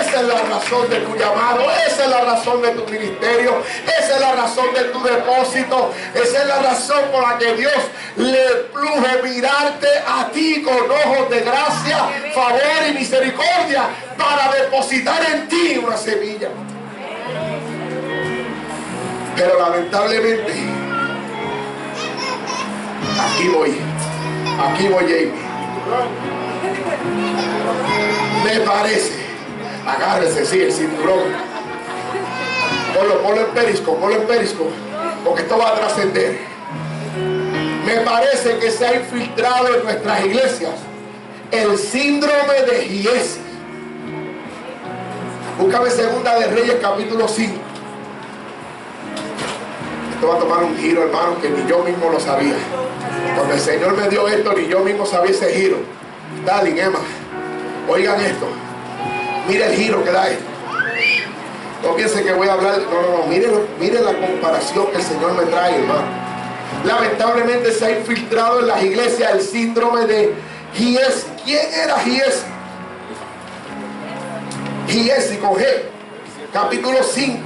Esa es la razón de tu llamado, esa es la razón de tu ministerio, esa es la razón de tu depósito, esa es la razón por la que Dios le pluge mirarte a ti con ojos de gracia, favor y misericordia para depositar en ti una semilla. Pero lamentablemente, aquí voy Jamie. Me parece, agárrese, sí, el cinturón. Ponlo en perisco, porque esto va a trascender. Me parece que se ha infiltrado en nuestras iglesias el síndrome de Giesi. Búscame Segunda de Reyes capítulo 5. Esto va a tomar un giro, hermano, que ni yo mismo lo sabía. Cuando el Señor me dio esto, ni yo mismo sabía ese giro. Darling, Emma, oigan esto. Mira el giro que da esto. No piense que voy a hablar. No. Mire la comparación que el Señor me trae, hermano. Lamentablemente se ha infiltrado en las iglesias el síndrome de Giesi. ¿Quién era Giesi? Giesi con G. Capítulo 5.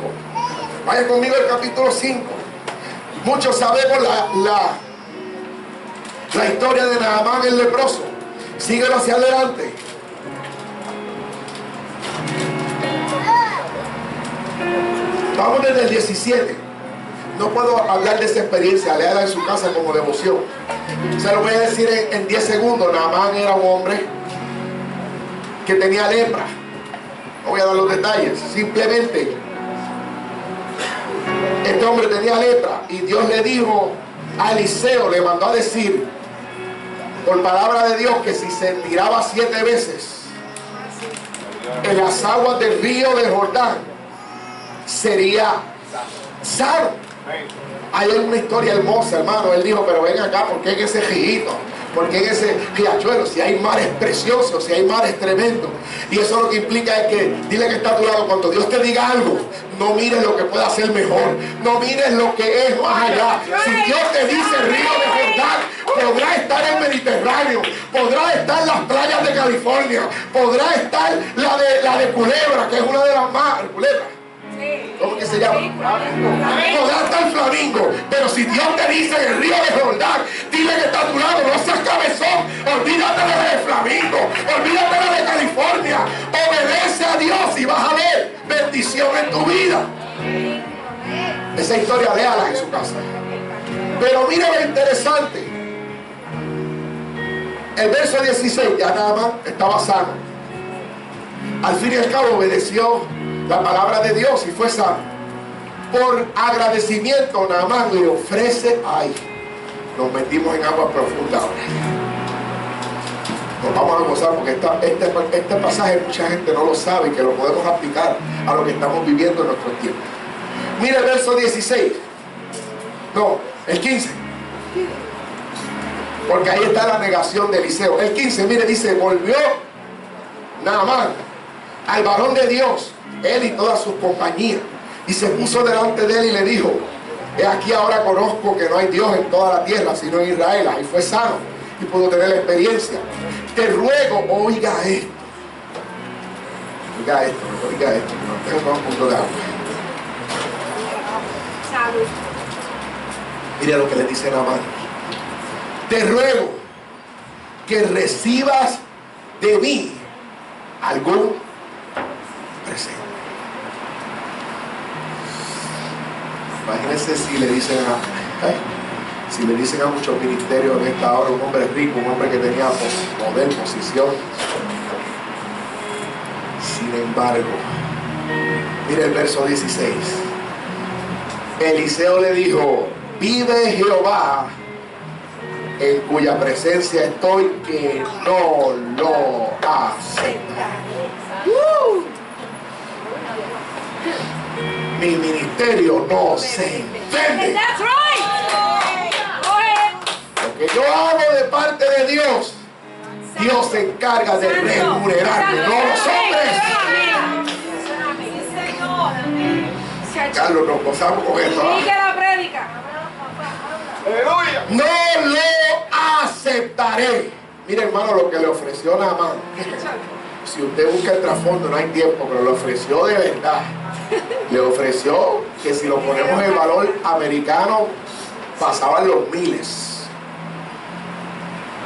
Vaya conmigo al capítulo 5. Muchos sabemos la historia de Naamán el leproso. Síguelo hacia adelante. Vamos desde el 17. No puedo hablar de esa experiencia, léala en su casa como devoción. Se lo voy a decir en 10 segundos. Naamán era un hombre que tenía lepra. No voy a dar los detalles. Simplemente, este hombre tenía lepra y Dios le dijo a Eliseo, le mandó a decir por palabra de Dios que si se tiraba 7 veces en las aguas del río de Jordán sería sano. Hay una historia hermosa, hermano. Él dijo, pero ven acá, ¿por qué en ese rijito? ¿Por qué en ese riachuelo? Si hay mares preciosos, si hay mares tremendos. Y eso lo que implica es que, dile que está a tu lado, cuando Dios te diga algo, no mires lo que pueda ser mejor, no mires lo que es más allá. Si Dios te dice río de Jordán, podrá estar en el Mediterráneo, podrá estar en las playas de California, podrá estar la de Culebra, que es una de las más, Culebra, ¿cómo que se llama? Podrá estar Flamingo, pero si Dios te dice el río de Jordán, dile que está a tu lado, no seas cabezón, olvídate de Flamingo, olvídate de California, obedece a Dios y vas a ver bendición en tu vida. Esa historia léala en su casa. Pero mire lo interesante, el verso 16, ya Naamán estaba sano. Al fin y al cabo obedeció la palabra de Dios y fue sano. Por agradecimiento, Naamán le ofrece, ay, nos metimos en agua profunda ahora. Nos vamos a gozar porque este pasaje mucha gente no lo sabe y que lo podemos aplicar a lo que estamos viviendo en nuestros tiempos. Mire el verso 16. No, el 15. Porque ahí está la negación de Eliseo. El 15, mire, dice, volvió Naamán al varón de Dios, él y todas sus compañías, y se puso delante de él y le dijo, he aquí ahora conozco que no hay Dios en toda la tierra sino en Israel. Ahí fue sano y pudo tener la experiencia. Te ruego, oiga esto, no tengo un punto de agua. Salud. Mira lo que le dice Naamán. Te ruego que recibas de mí algún presente. Imagínense si le dicen a muchos ministerios en esta hora, un hombre rico, un hombre que tenía poder, posición. Sin embargo, mire el verso 16. Eliseo le dijo, vive Jehová, en cuya presencia estoy, que no lo aceptaré. Mi ministerio no se vende. Lo que yo hago de parte de Dios, Dios se encarga de remunerarme, no los hombres. Carlos, nos gozamos con eso. Sigue la prédica. No lo aceptaré. Mire, hermano, lo que le ofreció Naamán. Si usted busca el trasfondo, no hay tiempo, pero le ofreció de verdad. Le ofreció que si lo ponemos en el valor americano, pasaban los miles.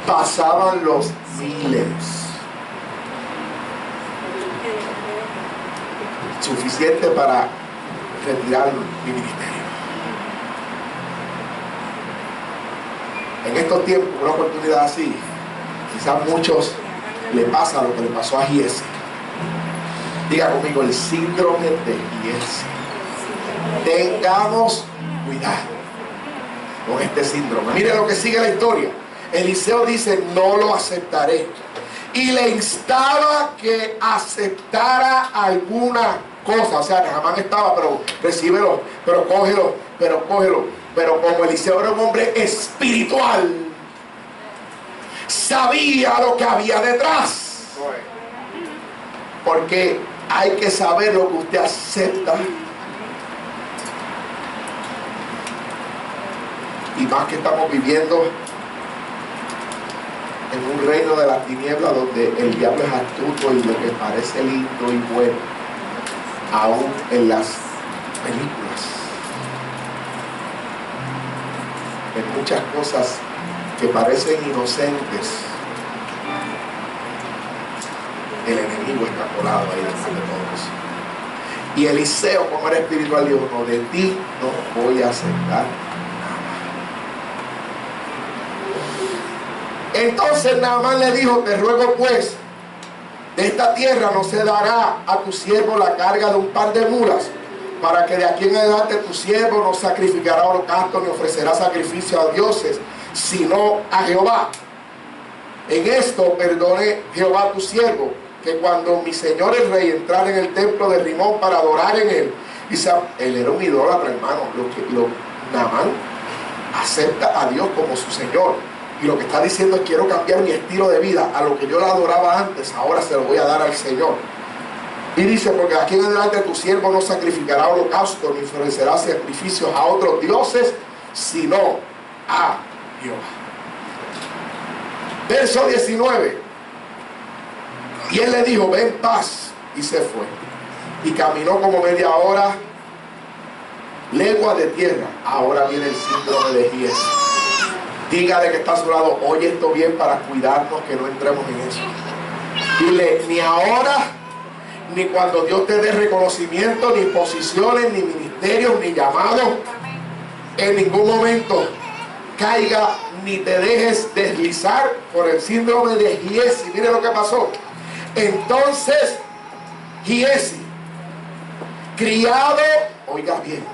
Pasaban los miles. Suficiente para retirar mi ministerio. En estos tiempos, una oportunidad así, quizás muchos le pasa lo que le pasó a Giesi. Diga conmigo, el síndrome de Giesi. Tengamos cuidado con este síndrome. Mire lo que sigue la historia. Eliseo dice, no lo aceptaré. Y le instaba que aceptara alguna cosa. O sea, Naamán estaba, pero recíbelo, pero cógelo. Pero como Eliseo era un hombre espiritual, sabía lo que había detrás. Porque Hay que saber lo que usted acepta. Y más que estamos viviendo en un reino de las tinieblas donde el diablo es astuto y lo que parece lindo y bueno, aún en las películas, en muchas cosas que parecen inocentes, el enemigo está colado ahí detrás de todo eso. Y Eliseo, como era espiritual, dijo: no, de ti no voy a aceptar. Entonces Naamán le dijo: te ruego pues, de esta tierra no se dará a tu siervo la carga de un par de mulas, para que de aquí en adelante tu siervo no sacrificará holocausto ni ofrecerá sacrificio a dioses, sino a Jehová. En esto perdone Jehová a tu siervo, que cuando mi señor el rey entrara en el templo de Rimón para adorar en él, dice, él era un idólatra, hermano. Naamán acepta a Dios como su señor. Y lo que está diciendo es: quiero cambiar mi estilo de vida. A lo que yo le adoraba antes, ahora se lo voy a dar al Señor. Y dice: porque de aquí en adelante tu siervo no sacrificará holocausto ni ofrecerá sacrificios a otros dioses, sino a Jehová. Verso 19. Y él le dijo: ve en paz. Y se fue. Y caminó como media hora, legua de tierra. Ahora viene el síndrome de Giesi. Dígale que está a su lado: oye esto bien para cuidarnos que no entremos en eso. Dile: ni ahora, ni cuando Dios te dé reconocimiento, ni posiciones, ni ministerios, ni llamados, en ningún momento caiga ni te dejes deslizar por el síndrome de Giesi. Mire lo que pasó. Entonces Giesi, criado, oiga bien,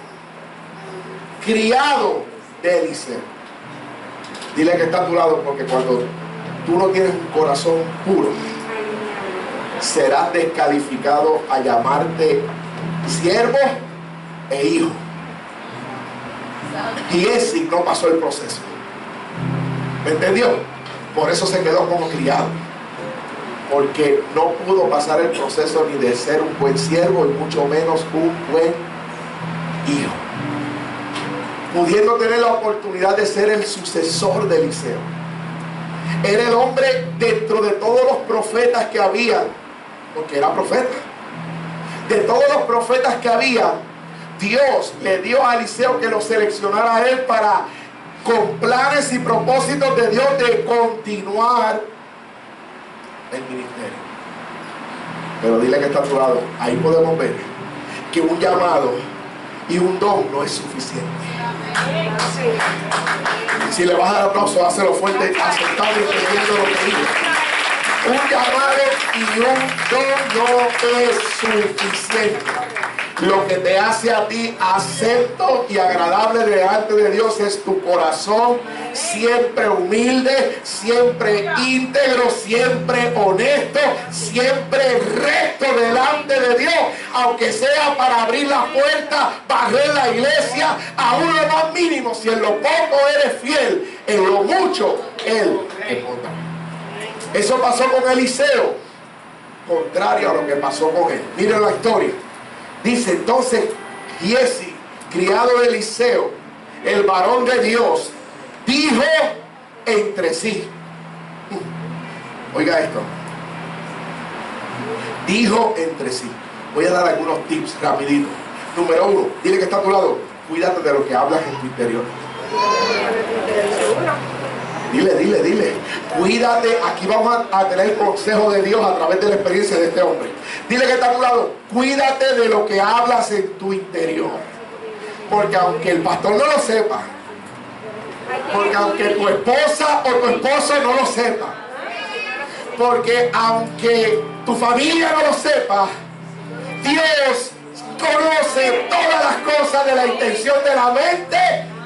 criado de Eliseo. Dile que está a tu lado, porque cuando tú no tienes un corazón puro, serás descalificado a llamarte siervo e hijo. Giesi no pasó el proceso. ¿Me entendió? Por eso se quedó como criado, porque no pudo pasar el proceso ni de ser un buen siervo y mucho menos un buen hijo, pudiendo tener la oportunidad de ser el sucesor de Eliseo. Era el hombre dentro de todos los profetas que había, porque era profeta. De todos los profetas que había, Dios le dio a Eliseo que lo seleccionara a él para, con planes y propósitos de Dios, de continuar el ministerio. Pero dile que está a tu lado. Ahí podemos ver que un llamado y un don no es suficiente. Si le vas a dar aplauso, hácelo fuerte, aceptable y creyendo lo que digo. Un llamado y un don no es suficiente. Lo que te hace a ti acepto y agradable delante de Dios es tu corazón siempre humilde, siempre íntegro, siempre honesto, siempre recto delante de Dios, aunque sea para abrir la puerta, barrer la iglesia, aún lo más mínimo. Si en lo poco eres fiel, en lo mucho Él te pondrá. Eso pasó con Eliseo, contrario a lo que pasó con él. Miren la historia. Dice entonces Giesi, criado de Eliseo, el varón de Dios, dijo entre sí. Oiga esto. Dijo entre sí. Voy a dar algunos tips rapidito. Número 1, dile que está a tu lado: cuídate de lo que hablas en tu interior. Dile, cuídate. Aquí vamos a tener el consejo de Dios a través de la experiencia de este hombre. Dile que está a tu lado: cuídate de lo que hablas en tu interior. Porque aunque el pastor no lo sepa, porque aunque tu esposa o tu esposo no lo sepa, porque aunque tu familia no lo sepa, Dios conoce todas las cosas de la intención de la mente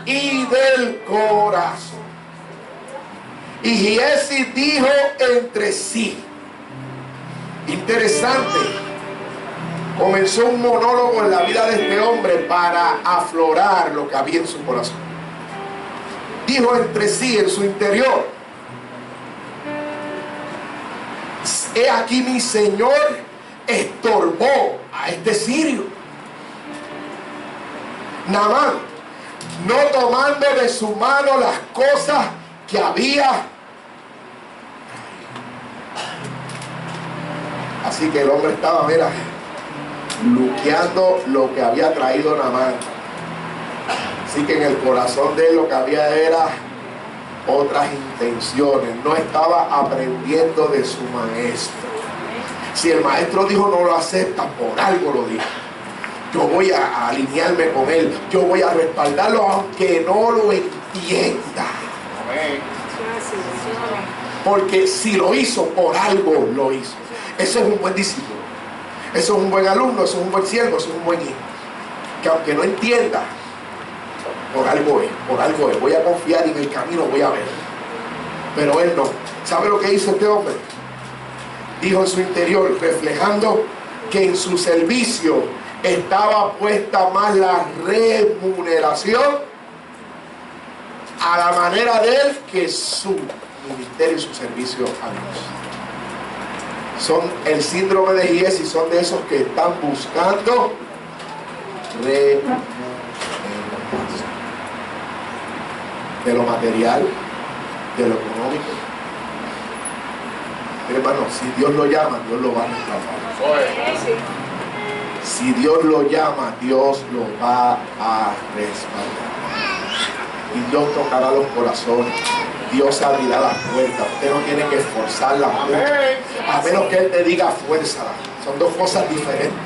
y del corazón. Y Giesi dijo entre sí. Interesante. Comenzó un monólogo en la vida de este hombre para aflorar lo que había en su corazón. Dijo entre sí en su interior: he aquí mi Señor estorbó a este sirio. Naamán, no tomando de su mano las cosas que había. Así que el hombre estaba, mira, luqueando lo que había traído Naamán. Así que en el corazón de él lo que había era otras intenciones. No estaba aprendiendo de su maestro. Si el maestro dijo no lo acepta, por algo lo dijo. Yo voy a alinearme con él. Yo voy a respaldarlo aunque no lo entienda. Porque si lo hizo, por algo lo hizo. Eso es un buen discípulo. Eso es un buen alumno. Eso es un buen siervo. Eso es un buen hijo. Que aunque no entienda, por algo es. Por algo es. Voy a confiar y en el camino voy a ver. Pero él no. ¿Sabe lo que hizo este hombre? Dijo en su interior, reflejando que en su servicio estaba puesta más la remuneración a la manera de él que su ministerio y su servicio a Dios. Son el síndrome de Giesi, son de esos que están buscando remuneración de lo material, de lo económico. Hermano, si Dios lo llama, Dios lo va a respaldar. Si Dios lo llama, Dios lo va a respaldar. Y Dios tocará los corazones. Dios abrirá las puertas. Usted no tiene que esforzar la puerta. A menos que Él te diga fuerza. Son dos cosas diferentes.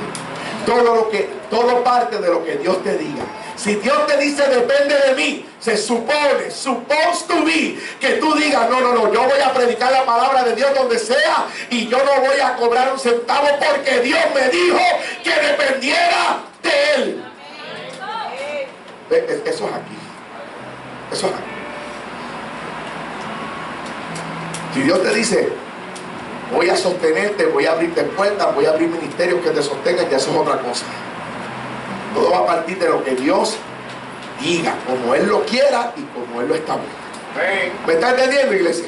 Todo parte de lo que Dios te diga. Si Dios te dice depende de mí, se supone, supposed to be, que tú digas no, yo voy a predicar la palabra de Dios donde sea y yo no voy a cobrar un centavo porque Dios me dijo que dependiera de Él. Eso es aquí. Eso es aquí. Si Dios te dice voy a sostenerte, voy a abrirte puertas, voy a abrir ministerios que te sostengan, ya eso es otra cosa. Todo va a partir de lo que Dios diga, como Él lo quiera y como Él lo establezca. ¿Me está entendiendo, iglesia?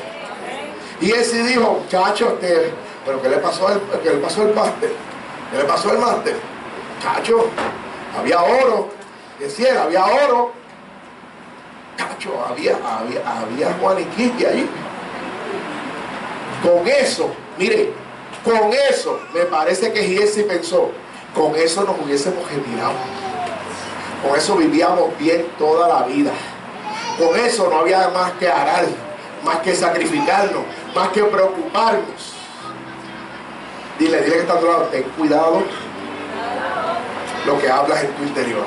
Y él sí dijo, muchacho, pero ¿qué le pasó al máster? ¿Qué le pasó al máster? Muchacho, había oro. Decía, había oro. Muchacho, había Juan y Kiki ahí. Con eso, mire, con eso me parece que Giesi pensó, con eso nos hubiésemos retirado. Con eso vivíamos bien toda la vida. Con eso no había más que arar, más que sacrificarnos, más que preocuparnos. Dile que está a tu lado, ten cuidado lo que hablas en tu interior.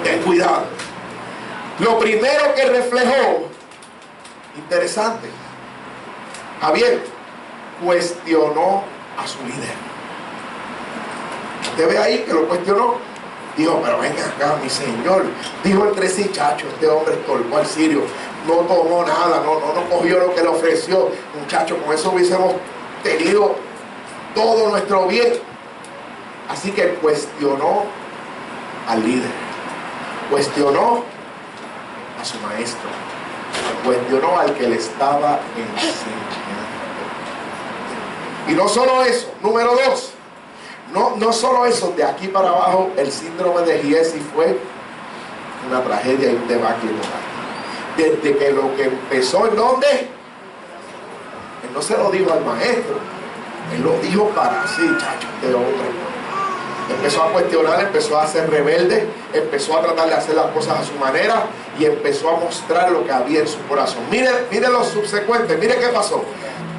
Ten cuidado. Lo primero que reflejó, interesante, Javier cuestionó a su líder. Usted ve ahí que lo cuestionó. Dijo, pero venga acá, mi señor. Dijo entre sí, chacho, este hombre estorbó al sirio. No tomó nada, no cogió lo que le ofreció. Muchacho, con eso hubiésemos tenido todo nuestro bien. Así que cuestionó al líder. Cuestionó a su maestro. Cuestionó al que le estaba enseñando. Y no solo eso, número 2. No solo eso, de aquí para abajo el síndrome de Giesi fue una tragedia y un debacle total. Desde que lo que empezó, ¿en dónde? Él no se lo dijo al maestro, él lo dijo para sí, chacho, de otro. Empezó a cuestionar, empezó a ser rebelde, empezó a tratar de hacer las cosas a su manera y empezó a mostrar lo que había en su corazón. Mire lo subsecuente, mire qué pasó.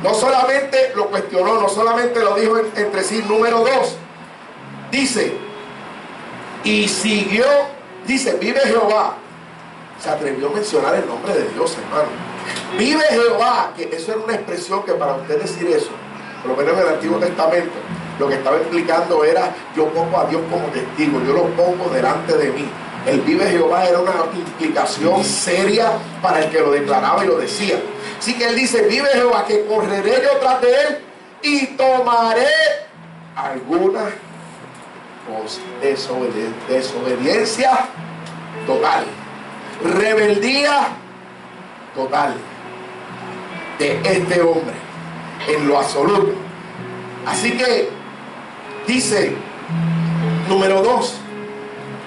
No solamente lo cuestionó, no solamente lo dijo entre sí. Número 2, dice, y siguió, dice, vive Jehová. Se atrevió a mencionar el nombre de Dios, hermano. Vive Jehová, que eso era una expresión que para usted decir eso, por lo menos en el Antiguo Testamento, lo que estaba implicando era, yo pongo a Dios como testigo, yo lo pongo delante de mí. El vive Jehová era una implicación seria para el que lo declaraba y lo decía. Así que él dice, vive Jehová, que correré yo tras de él y tomaré alguna desobediencia total, rebeldía total de este hombre en lo absoluto. Así que dice, número 2,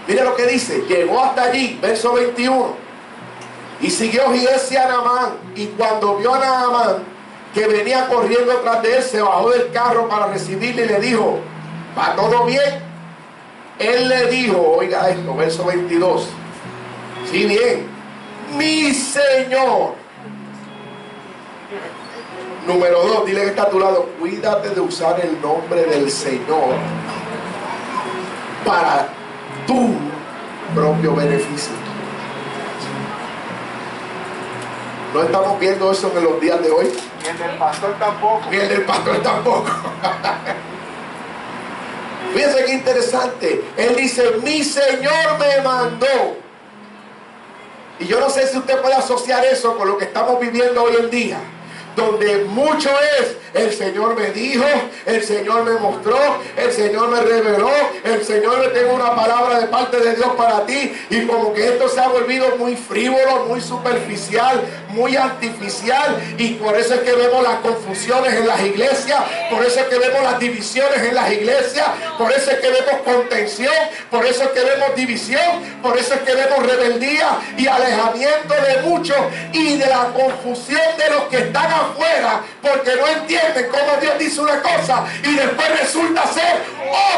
mire lo que dice, llegó hasta allí, verso 21, y siguió Giesi a Naamán, y cuando vio a Naamán que venía corriendo tras de él, se bajó del carro para recibirle y le dijo, ¿va todo bien? Él le dijo, oiga esto, verso 22, sí, bien, mi Señor. Número 2, dile que está a tu lado, cuídate de usar el nombre del Señor para tu propio beneficio. No estamos viendo eso en los días de hoy. Ni el del pastor tampoco. Ni el del pastor tampoco. Fíjense qué interesante. Él dice, mi Señor me mandó. Y yo no sé si usted puede asociar eso con lo que estamos viviendo hoy en día, donde mucho es, el Señor me dijo, el Señor me mostró, el Señor me reveló, el Señor me tengo una palabra de parte de Dios para ti, y como que esto se ha volvido muy frívolo, muy superficial, muy artificial, y por eso es que vemos las confusiones en las iglesias, por eso es que vemos las divisiones en las iglesias, por eso es que vemos contención, por eso es que vemos división, por eso es que vemos rebeldía y alejamiento de muchos, y de la confusión de los que están afuera, porque no entienden cómo Dios dice una cosa y después resulta ser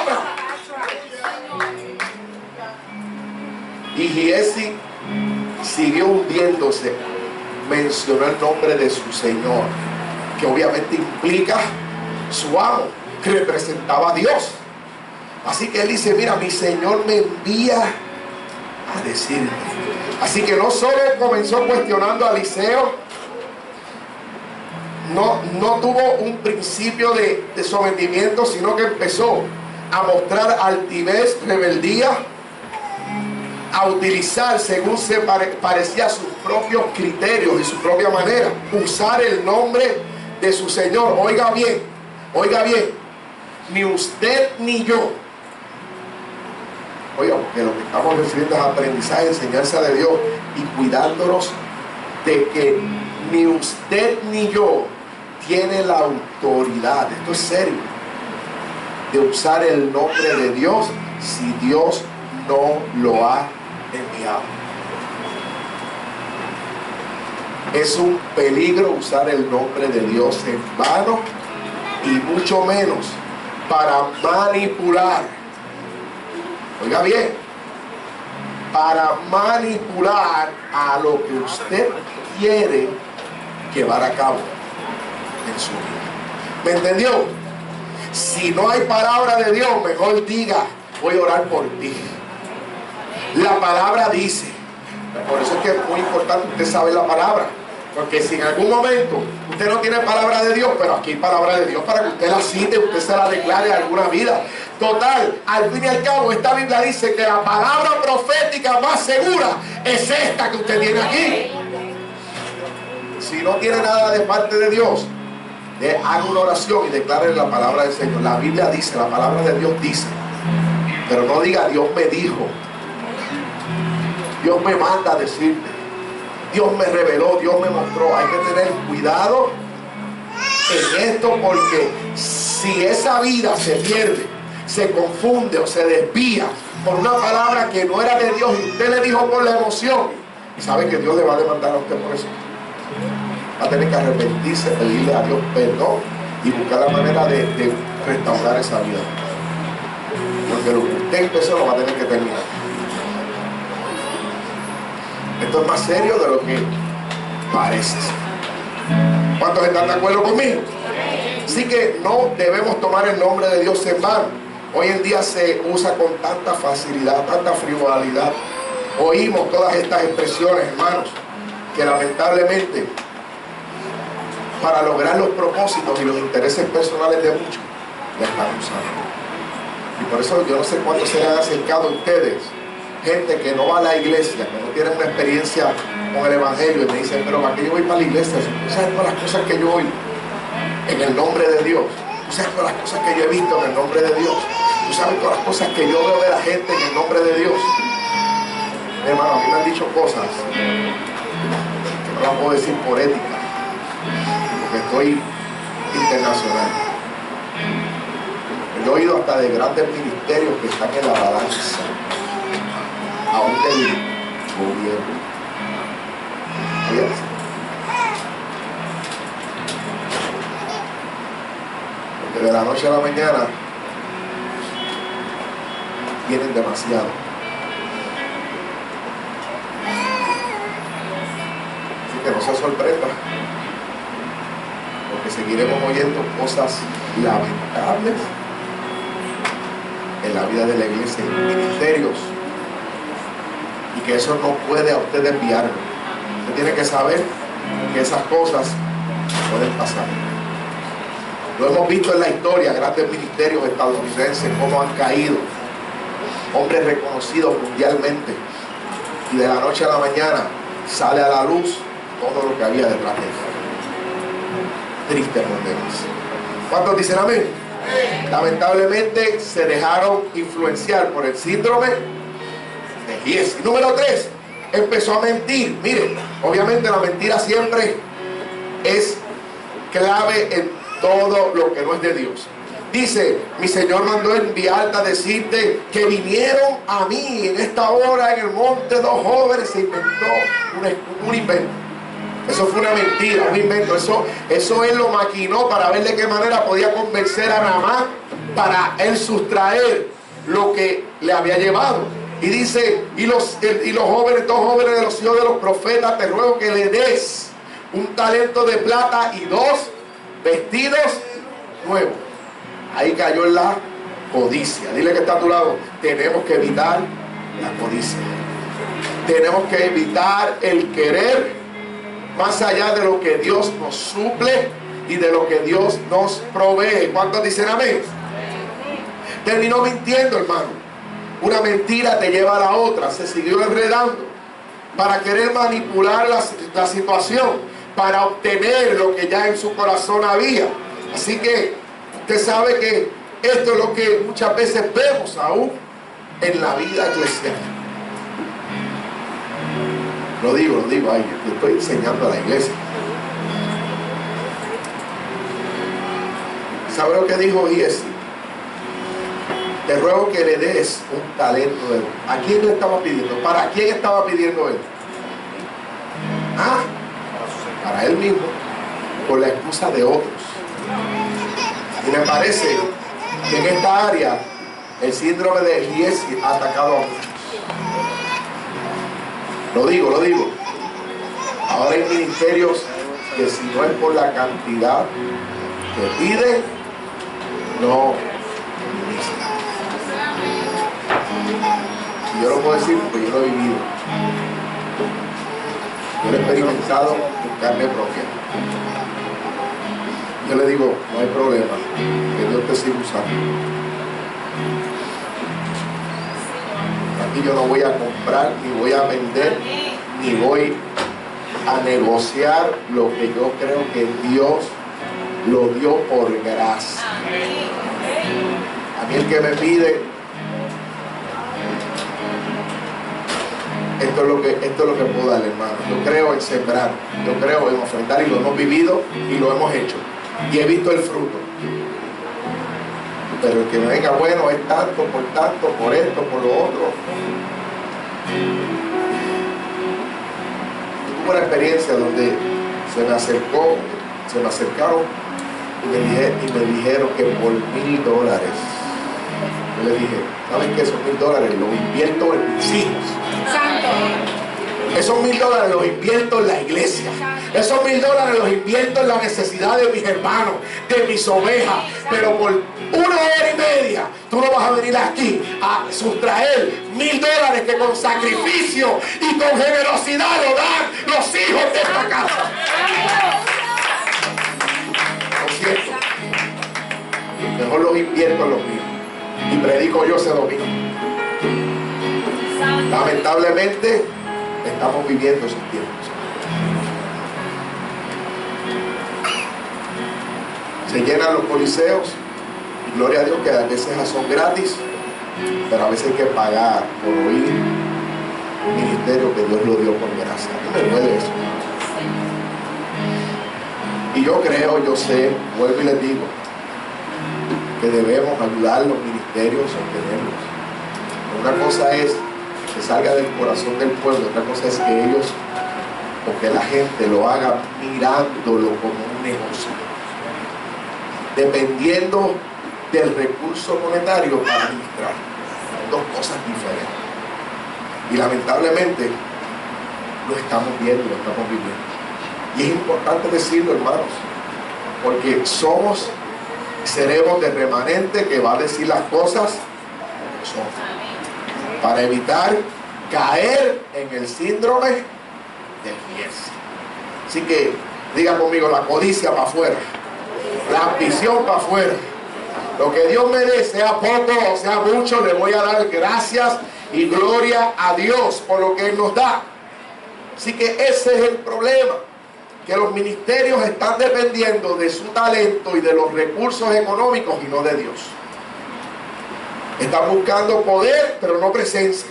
otra. Y Giesi siguió hundiéndose, mencionó el nombre de su Señor, que obviamente implica su amo, que representaba a Dios. Así que él dice, mira, mi Señor me envía a decirme. Así que no solo comenzó cuestionando a Eliseo, no tuvo un principio de sometimiento, sino que empezó a mostrar altivez, rebeldía, a utilizar según se parecía a sus propios criterios y su propia manera, usar el nombre de su Señor. Oiga bien, ni usted ni yo, oiga, porque lo que estamos recibiendo es aprendizaje, enseñanza de Dios, y cuidándonos de que ni usted ni yo tiene la autoridad, esto es serio, de usar el nombre de Dios si Dios no lo ha enviado. Es un peligro usar el nombre de Dios en vano, y mucho menos para manipular. Oiga bien, para manipular a lo que usted quiere llevar a cabo en su vida. ¿Me entendió? Si no hay palabra de Dios, mejor diga, voy a orar por ti. La palabra dice, por eso es que es muy importante usted saber la palabra, porque si en algún momento usted no tiene palabra de Dios, pero aquí hay palabra de Dios para que usted la cite, usted se la declare a alguna vida. Total, al fin y al cabo, esta Biblia dice que la palabra profética más segura es esta que usted tiene aquí. Si no tiene nada de parte de Dios, haga una oración y declare la palabra del Señor. La Biblia dice, la palabra de Dios dice, pero no diga Dios me dijo, Dios me manda a decirte, Dios me reveló, Dios me mostró. Hay que tener cuidado en esto, porque si esa vida se pierde, se confunde o se desvía por una palabra que no era de Dios y usted le dijo por la emoción, sabe que Dios le va a demandar a usted por eso. Va a tener que arrepentirse, pedirle a Dios perdón y buscar la manera de restaurar esa vida, porque lo que usted empezó lo va a tener que terminar. Esto es más serio de lo que parece. ¿Cuántos están de acuerdo conmigo? Así que no debemos tomar el nombre de Dios en vano. Hoy en día se usa con tanta facilidad, tanta frivolidad. Oímos todas estas expresiones, hermanos, que lamentablemente, para lograr los propósitos y los intereses personales de muchos, la están usando. Y por eso yo no sé cuántos se le han acercado a ustedes, gente que no va a la iglesia, que no tiene una experiencia con el evangelio, y me dicen, pero ¿para qué yo voy para la iglesia? ¿Tú sabes todas las cosas que yo oigo en el nombre de Dios? ¿Tú sabes todas las cosas que yo he visto en el nombre de Dios? ¿Tú sabes todas las cosas que yo veo de la gente en el nombre de Dios? Hermano, a mí me han dicho cosas que no las puedo decir por ética, porque estoy internacional. Yo he oído hasta de grandes ministerios que están en la balanza, aún del gobierno. Fíjense. Porque de la noche a la mañana vienen demasiado. Así que no se sorprenda, porque seguiremos oyendo cosas lamentables en la vida de la iglesia, en ministerios, y que eso no puede a usted desviarlo. Usted tiene que saber que esas cosas pueden pasar. Lo hemos visto en la historia, grandes ministerios estadounidenses, cómo han caído, hombres reconocidos mundialmente, y de la noche a la mañana sale a la luz todo lo que había detrás de él. Triste problemas. ¿Cuántos dicen amén? Lamentablemente se dejaron influenciar por el síndrome de Giesi. Número 3, empezó a mentir. Mire, obviamente la mentira siempre es clave en todo lo que no es de Dios. Dice, mi Señor mandó enviarte a decirte que vinieron a mí en esta hora en el monte 2 jóvenes. Se inventó un invento. Eso fue una mentira, un invento. Eso él lo maquinó para ver de qué manera podía convencer a Naamán para él sustraer lo que le había llevado. Y dice, y los jóvenes, 2 jóvenes de los hijos de los profetas, te ruego que le des un talento de plata y 2 vestidos nuevos. Ahí cayó en la codicia. Dile que está a tu lado, tenemos que evitar la codicia. Tenemos que evitar el querer más allá de lo que Dios nos suple y de lo que Dios nos provee. ¿Cuántos dicen amén? Terminó mintiendo, hermano. Una mentira te lleva a la otra. Se siguió enredando para querer manipular la situación, para obtener lo que ya en su corazón había. Así que usted sabe que esto es lo que muchas veces vemos aún en la vida eclesial. Lo digo, ahí, yo estoy enseñando a la iglesia. ¿Sabe lo que dijo Giesi? Te ruego que le des un talento de... ¿A quién le estaba pidiendo? ¿Para quién estaba pidiendo él? Ah, para él mismo, por la excusa de otros. Y me parece que en esta área el síndrome de Giesi ha atacado a muchos. Lo digo. Ahora hay ministerios que si no es por la cantidad que piden, no ministran. Y yo lo puedo decir porque yo lo he vivido. Yo lo he experimentado en carne propia. Yo le digo, no hay problema, que Dios te siga usando. Aquí yo no voy a comprar, ni voy a vender, ni voy a negociar lo que yo creo que Dios lo dio por gracia. A mí el que me pide, esto es lo que puedo darle, hermano. Yo creo en sembrar, yo creo en ofrendar, y lo hemos vivido y lo hemos hecho. Y he visto el fruto. Pero el que me venga, bueno, es tanto, por esto, por lo otro. Tuve una experiencia donde se me acercaron y me dijeron que por $1,000. Yo les dije, ¿saben qué? Esos $1,000 los invierto en mis hijos. Santo. Esos $1,000 los invierto en la iglesia. Esos $1,000 los invierto en la necesidad de mis hermanos, de mis ovejas. Pero por 1 hora y media tú no vas a venir aquí a sustraer $1,000 que con sacrificio y con generosidad lo dan los hijos de esta casa. Lo siento. Mejor los invierto en los míos y predico yo ese domingo. Lamentablemente estamos viviendo esos tiempos. Se llenan los coliseos y gloria a Dios que a veces son gratis, pero a veces hay que pagar por oír un ministerio que Dios lo dio por gracia. A mí me duele eso. Y yo creo, yo sé, vuelvo y les digo, que debemos ayudar los ministerios a obtenerlos. Una cosa es que salga del corazón del pueblo, otra cosa es que ellos o que la gente lo haga mirándolo como un negocio, dependiendo del recurso monetario para administrar. Dos cosas diferentes. Y lamentablemente lo estamos viendo, lo estamos viviendo. Y es importante decirlo, hermanos, porque somos, seremos de remanente que va a decir las cosas como son, para evitar caer en el síndrome del riesgo. Así que diga conmigo: la codicia para afuera, la ambición para afuera. Lo que Dios me dé, sea poco o sea mucho, le voy a dar gracias y gloria a Dios por lo que Él nos da. Así que ese es el problema, que los ministerios están dependiendo de su talento y de los recursos económicos y no de Dios. Están buscando poder, pero no presencia.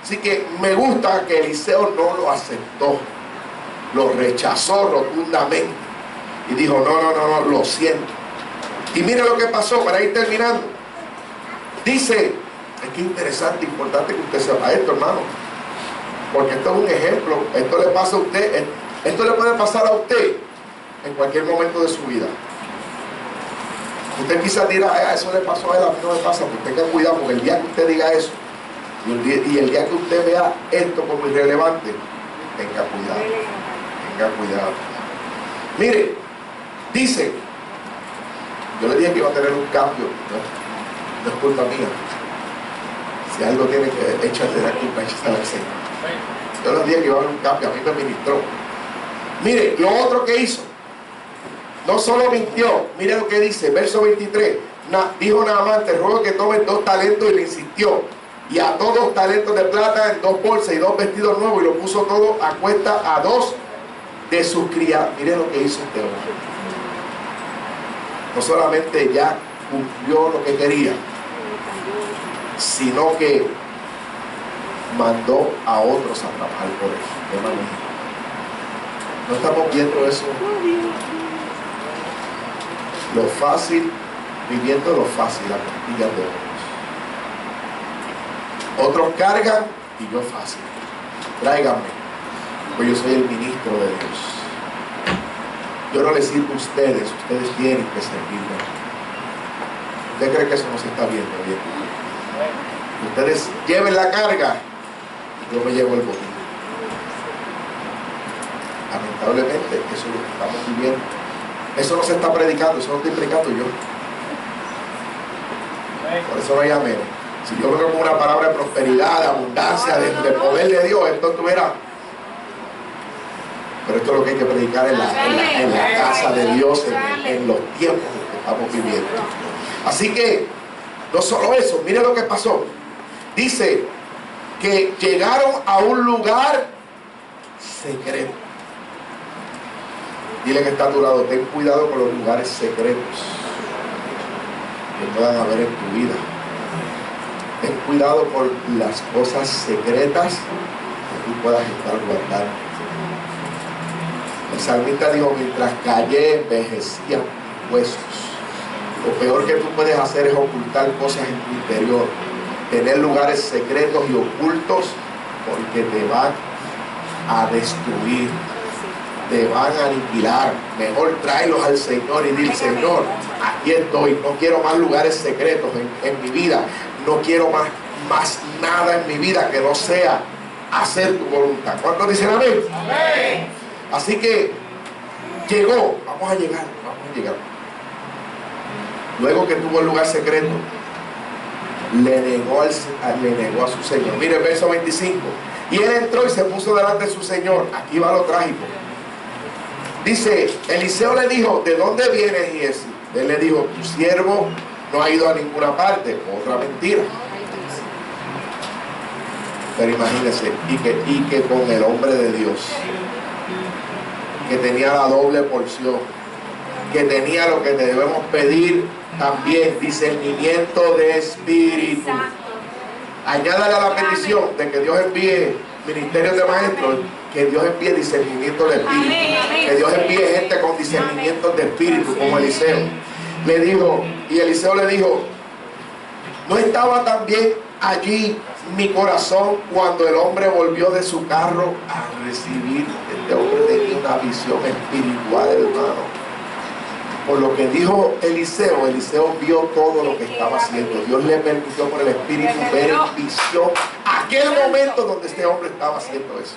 Así que me gusta que Eliseo no lo aceptó, lo rechazó rotundamente y dijo: no, lo siento. Y mire lo que pasó para ir terminando. Dice, es que interesante, importante que usted sepa esto, hermano, porque esto es un ejemplo. Esto le pasa a usted, esto le puede pasar a usted en cualquier momento de su vida. Usted quizás dirá: eso le pasó a él, a mí no me pasa. Pues tenga cuidado, porque el día que usted diga eso y el día que usted vea esto como irrelevante, tenga cuidado, tenga cuidado. Mire, dice, yo le dije que iba a tener un cambio, no es culpa mía. Si algo tiene que echarle la culpa, échase la cena. Yo le dije que iba a haber un cambio, a mí me ministró. Mire, lo otro que hizo, no solo mintió, mire lo que dice, verso 23. Dijo Naamán: te ruego que tomes 2 talentos, y le insistió. Y ató 2 talentos de plata en 2 bolsas y 2 vestidos nuevos, y lo puso todo a cuesta a 2 de sus criados. Mire lo que hizo este hombre. No solamente ya cumplió lo que quería, sino que mandó a otros a trabajar por él. ¿Qué manera? No estamos viendo eso. Lo fácil, viviendo lo fácil, las costillas de otros. Otros cargan y yo fácil. Tráiganme, pues yo soy el ministro de Dios. Yo no les sirvo a ustedes, ustedes tienen que servirme. ¿Usted cree que eso no se está viendo bien? Ustedes lleven la carga y yo me llevo el botín. Lamentablemente eso es lo que estamos viviendo. Eso no se está predicando, eso no estoy predicando yo. Por eso no hay amén. Si yo vengo con una palabra de prosperidad, de abundancia, de poder de Dios, esto estuviera. Pero esto es lo que hay que predicar en la casa de Dios, en los tiempos que estamos viviendo. Así que, no solo eso, mire lo que pasó. Dice que llegaron a un lugar secreto. Dile que está a tu lado: ten cuidado con los lugares secretos que puedan haber en tu vida. Ten cuidado por las cosas secretas que tú puedas estar guardando. El salmista dijo: mientras callé, envejecían mis huesos. Lo peor que tú puedes hacer es ocultar cosas en tu interior, tener lugares secretos y ocultos, porque te van a destruir, te van a aniquilar. Mejor tráelos al Señor y dile: Señor, aquí estoy, no quiero más lugares secretos en mi vida, no quiero más nada en mi vida que no sea hacer tu voluntad. ¿Cuántos dicen amén? Amén. Así que llegó, vamos a llegar. Luego que tuvo el lugar secreto, le negó a su Señor. Mire el verso 25. Y él entró y se puso delante de su Señor. Aquí va lo trágico. Dice, Eliseo le dijo: ¿de dónde vienes, Giesi? Él le dijo: tu siervo no ha ido a ninguna parte. Otra mentira. Pero imagínense, y que con el hombre de Dios, que tenía la doble porción, que tenía lo que debemos pedir también, discernimiento de espíritu. Añádale a la petición de que Dios envíe ministerios de maestros, que Dios envíe discernimiento de espíritu, que Dios envíe gente con discernimiento de espíritu como Eliseo. le dijo, y Eliseo le dijo, ¿no estaba también allí mi corazón cuando el hombre volvió de su carro a recibir? Este hombre tenía una visión espiritual, hermano. Por lo que dijo Eliseo, Eliseo vio todo lo que estaba haciendo. Dios le permitió por el Espíritu ver en visión aquel momento donde este hombre estaba haciendo eso.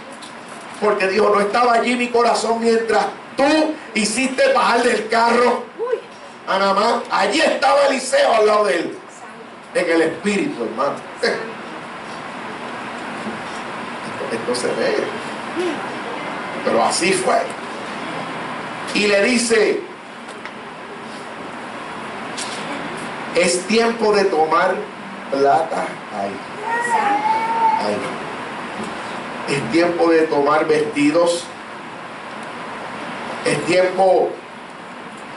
Porque dijo, no estaba allí mi corazón mientras tú hiciste bajar del carro a Naamán. Allí estaba Eliseo al lado de él, en el Espíritu, hermano. Esto se ve, pero así fue. Y le dice, es tiempo de tomar plata. Es tiempo de tomar vestidos. Es tiempo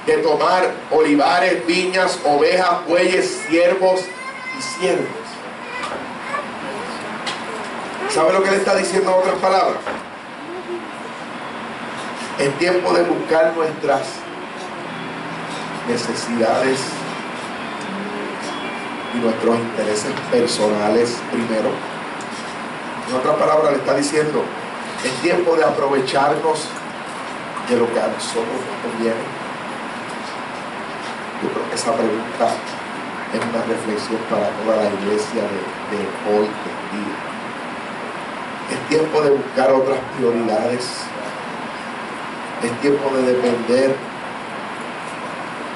de tomar olivares, viñas, ovejas, bueyes, siervos y siervos. ¿Sabe lo que le está diciendo en otras palabras? Es tiempo de buscar nuestras necesidades y nuestros intereses personales primero. En otras palabras le está diciendo, es tiempo de aprovecharnos de lo que a nosotros nos conviene. Yo creo que esa pregunta es una reflexión para toda la iglesia de hoy en día. Es tiempo de buscar otras prioridades. Es tiempo de depender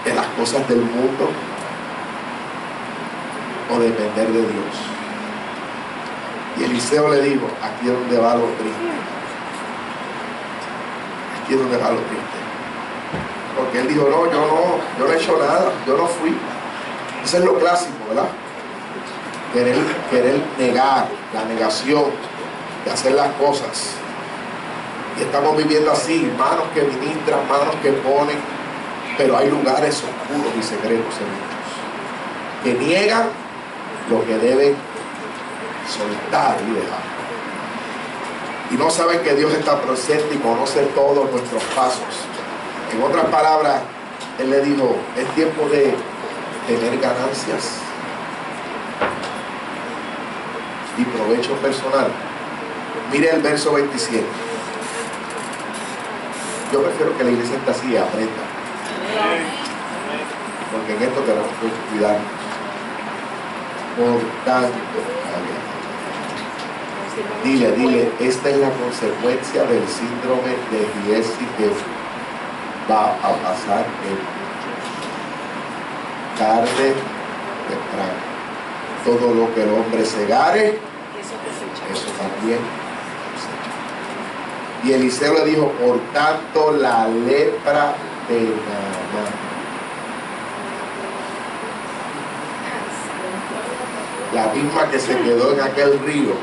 de las cosas del mundo o depender de Dios. Y Eliseo le dijo, aquí es donde va lo triste. Aquí es donde va lo triste. Porque él dijo, no, yo no he hecho nada, yo no fui. Eso es lo clásico, ¿verdad? Querer negar, la negación de hacer las cosas. Y estamos viviendo así, manos que ministran, manos que ponen, pero hay lugares oscuros y secretos en ellos, que niegan lo que deben soltar y dejar. Y no saben que Dios está presente y conoce todos nuestros pasos. En otras palabras, él le dijo, es tiempo de tener ganancias y provecho personal. Mire el verso 27. Yo prefiero que la iglesia esté así y aprenda, porque en esto tenemos que cuidar. Por tanto, dile, esta es la consecuencia del síndrome de Giesi que va a pasar en tarde temprano. Todo lo que el hombre segare, eso también cosecha. Y Eliseo le dijo, por tanto, la lepra de Naamán, la misma que se quedó en aquel río,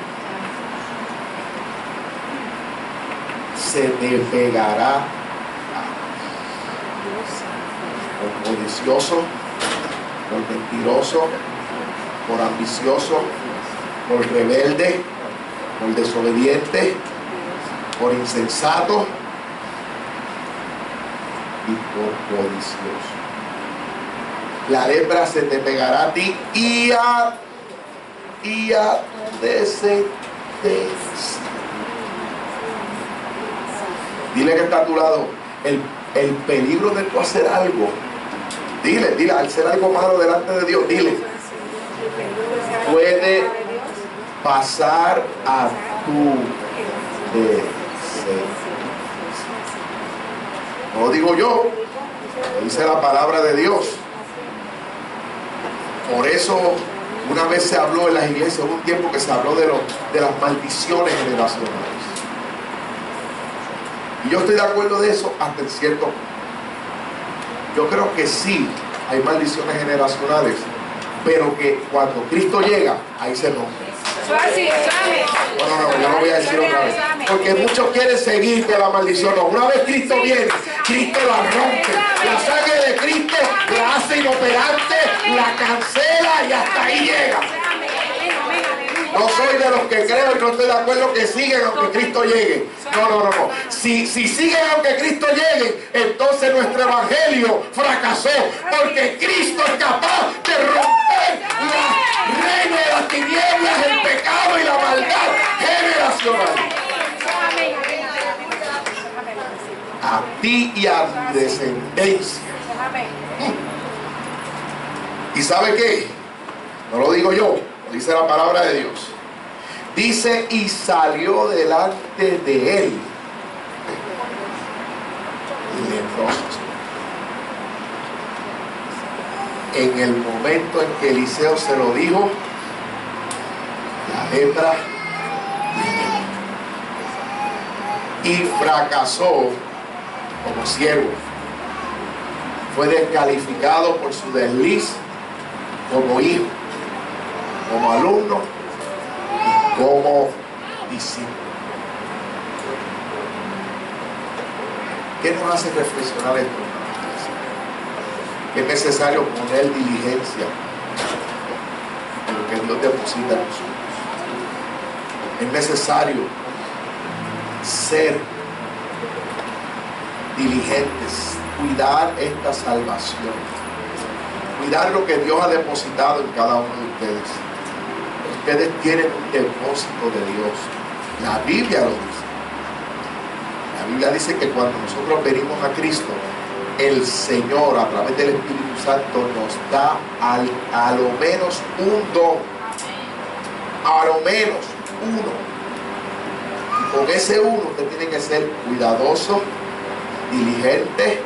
se te pegará por codicioso, por mentiroso, por ambicioso, por rebelde, por desobediente, por insensato y por codicioso. La lepra se te pegará a ti y a tu descendencia. Dile que está a tu lado, el peligro de tú hacer algo. Dile, al hacer algo malo delante de Dios, dile, puede pasar a tu descendencia. No lo digo yo, lo dice la palabra de Dios. Por eso una vez se habló en las iglesias, hubo un tiempo que se habló de las maldiciones generacionales. Y yo estoy de acuerdo de eso hasta en cierto punto. Yo creo que sí hay maldiciones generacionales, pero que cuando Cristo llega, ahí se rompe. No, yo no voy a decir otra vez. Porque muchos quieren seguir de la maldición. No, una vez Cristo viene, Cristo la rompe. La sangre de Cristo la hace inoperante, la cancela y hasta ahí llega. No soy de los que creo y no estoy de acuerdo que siguen aunque Cristo llegue. No. Si siguen aunque Cristo llegue, entonces nuestro evangelio fracasó. Porque Cristo es capaz de romper la reina de las tinieblas, el pecado y la maldad generacional. A ti y a tu descendencia. ¿Y sabe qué? No lo digo yo, lo dice la palabra de Dios. Dice, y salió delante de él leprosos. En el momento en que Eliseo se lo dijo, la lepra y fracasó como siervo. Fue descalificado por su desliz como hijo, como alumno y como discípulo. ¿Qué nos hace reflexionar esto? Que es necesario poner diligencia en lo que Dios deposita en nosotros. Es necesario ser diligentes, cuidar esta salvación, cuidar lo que Dios ha depositado en cada uno de ustedes. Ustedes tienen un depósito de Dios. La Biblia lo dice. La Biblia dice que cuando nosotros venimos a Cristo, el Señor a través del Espíritu Santo nos da a lo menos un don, a lo menos uno, y con ese uno usted tiene que ser cuidadoso, diligente,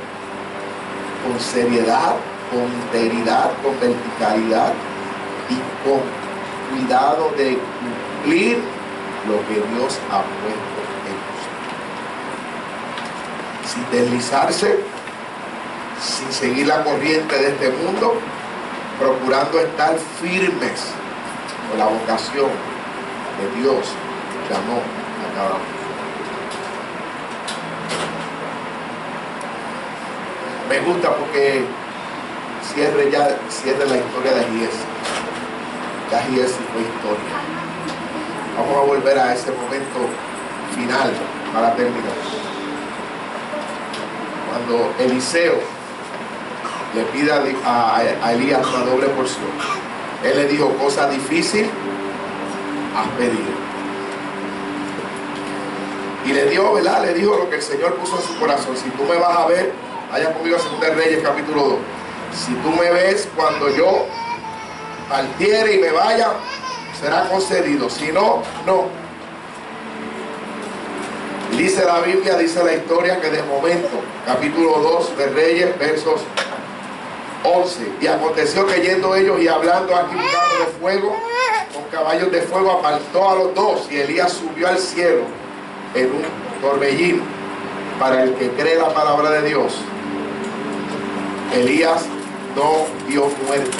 con seriedad, con integridad, con verticalidad y con cuidado de cumplir lo que Dios ha puesto en nosotros, sin deslizarse, sin seguir la corriente de este mundo, procurando estar firmes con la vocación que Dios llamó a cada uno. Me gusta porque cierre la historia de Giesi. Ya Giesi fue historia. Vamos a volver a ese momento final para terminar. Cuando Eliseo le pide a Elías una doble porción, él le dijo: cosa difícil has pedido. Y le dio, ¿verdad? Le dijo lo que el Señor puso en su corazón. Si tú me vas a ver, vaya conmigo a 2 Reyes capítulo 2. Si tú me ves cuando yo partiere y me vaya, será concedido. Si no, no. Dice la Biblia, dice la historia, que de momento, capítulo 2 de Reyes, versos 11. Y aconteció que yendo ellos y hablando aquí un carro de fuego, con caballos de fuego, apartó a los dos, y Elías subió al cielo en un torbellino. Para el que cree la palabra de Dios, Elías no dio muerte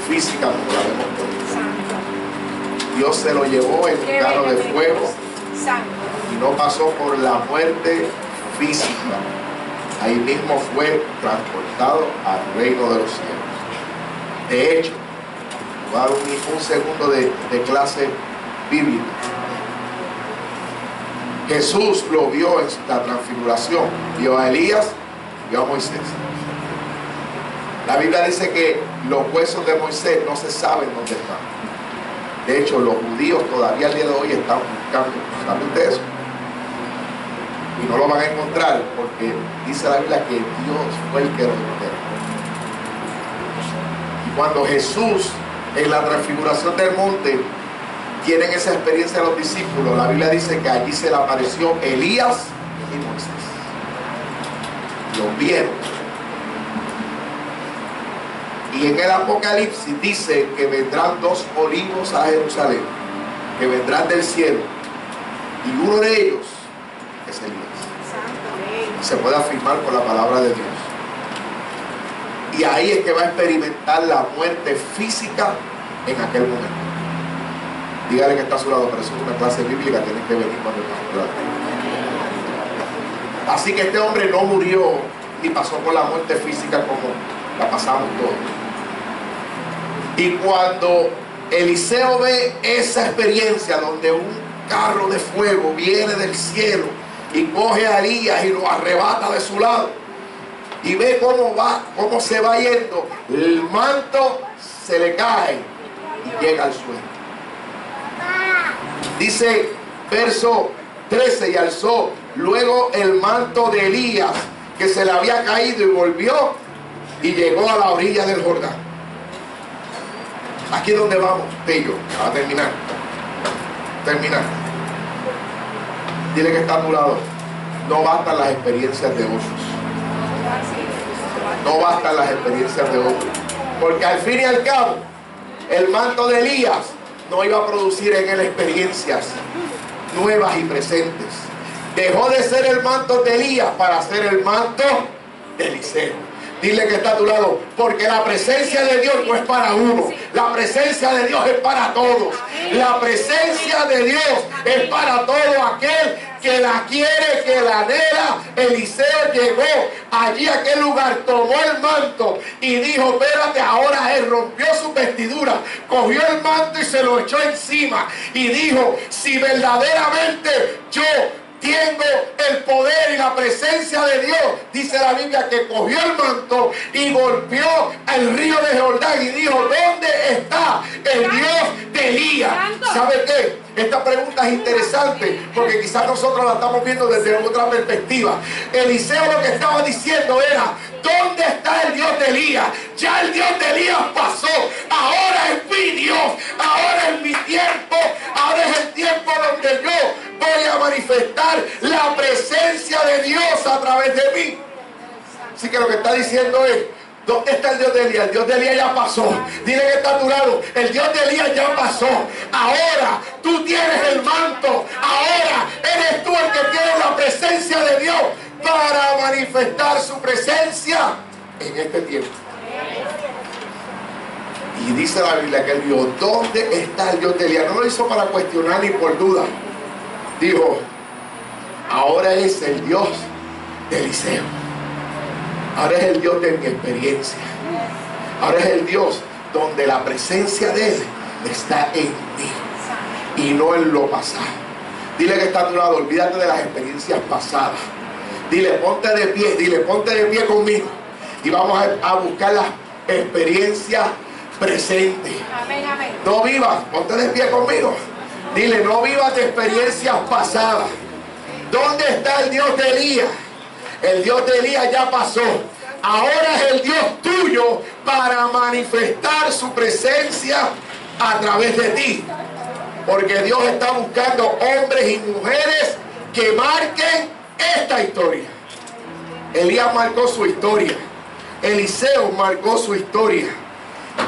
física como la vemos hoy. Dios se lo llevó en un carro de fuego y no pasó por la muerte física. Ahí mismo fue transportado al reino de los cielos. De hecho, voy a dar un segundo de clase bíblica. Jesús lo vio en la transfiguración, vio a Elías, vio a Moisés. La Biblia dice que los huesos de Moisés no se saben dónde están. De hecho, los judíos todavía al día de hoy están buscando. ¿Saben de eso? Y no lo van a encontrar porque dice la Biblia que Dios fue el que los enterró. Y cuando Jesús en la transfiguración del monte tienen esa experiencia los discípulos, la Biblia dice que allí se le apareció Elías y Moisés. Los vieron. Y en el Apocalipsis dice que vendrán 2 olivos a Jerusalén, que vendrán del cielo, y uno de ellos es Elías. Se puede afirmar por la palabra de Dios. Y ahí es que va a experimentar la muerte física en aquel momento. Dígale que está a su lado, pero eso es una clase bíblica, tienen que venir cuando estamos. Así que este hombre no murió ni pasó por la muerte física como la pasamos todos. Y cuando Eliseo ve esa experiencia donde un carro de fuego viene del cielo y coge a Elías y lo arrebata de su lado. Y ve cómo se va yendo. El manto se le cae y llega al suelo. Dice verso 13: y alzó luego el manto de Elías que se le había caído y volvió y llegó a la orilla del Jordán. Aquí es donde vamos, Tello, a terminar. Dile que está a tu lado. No bastan las experiencias de otros. No bastan las experiencias de otros. Porque al fin y al cabo, el manto de Elías no iba a producir en él experiencias nuevas y presentes. Dejó de ser el manto de Elías para ser el manto de Eliseo. Dile que está a tu lado, porque la presencia de Dios no es para uno, la presencia de Dios es para todos. La presencia de Dios es para todo aquel que la quiere, que la anhela. Eliseo llegó allí a aquel lugar, tomó el manto y dijo: espérate, ahora él rompió su vestidura, cogió el manto y se lo echó encima y dijo: si verdaderamente yo tengo el poder y la presencia de Dios, dice la Biblia que cogió el manto y golpeó al río de Jordán y dijo: ¿dónde está el Dios de Elías? ¿Sabe qué? Esta pregunta es interesante porque quizás nosotros la estamos viendo desde otra perspectiva. Eliseo lo que estaba diciendo era: ¿dónde está el Dios de Elías? Ya el Dios de Elías pasó, ahora es mi Dios, ahora es mi tiempo, ahora es el tiempo donde yo voy a manifestar la presencia de Dios a través de mí. Así que lo que está diciendo es: ¿dónde está el Dios de Elías? El Dios de Elías ya pasó. Dile que está a tu lado: el Dios de Elías ya pasó. Ahora tú tienes el manto. Ahora eres tú el que tiene la presencia de Dios para manifestar su presencia en este tiempo. Y dice la Biblia que él dijo: ¿dónde está el Dios de Elías? No lo hizo para cuestionar ni por duda. Dijo: ahora es el Dios de Eliseo. Ahora es el Dios de mi experiencia. Ahora es el Dios donde la presencia de Él está en mí y no en lo pasado. Dile que está a tu lado: olvídate de las experiencias pasadas. Dile: ponte de pie. Dile: ponte de pie conmigo y vamos a buscar las experiencias presentes. Amén, amén. No vivas, ponte de pie conmigo. Dile: no vivas de experiencias pasadas. ¿Dónde está el Dios de Elías? El Dios de Elías ya pasó. Ahora es el Dios tuyo para manifestar su presencia a través de ti. Porque Dios está buscando hombres y mujeres que marquen esta historia. Elías marcó su historia. Eliseo marcó su historia.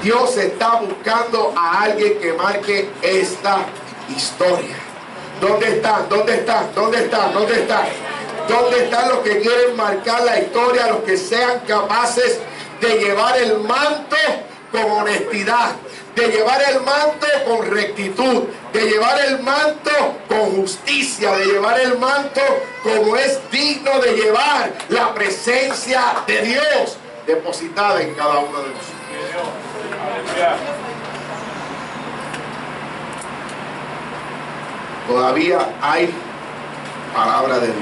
Dios está buscando a alguien que marque esta historia. ¿Dónde están? ¿Dónde están? ¿Dónde están? ¿Dónde están? ¿Dónde están los que quieren marcar la historia? Los que sean capaces de llevar el manto con honestidad, de llevar el manto con rectitud, de llevar el manto con justicia, de llevar el manto como es digno de llevar la presencia de Dios depositada en cada uno de nosotros. Todavía hay palabra de Dios.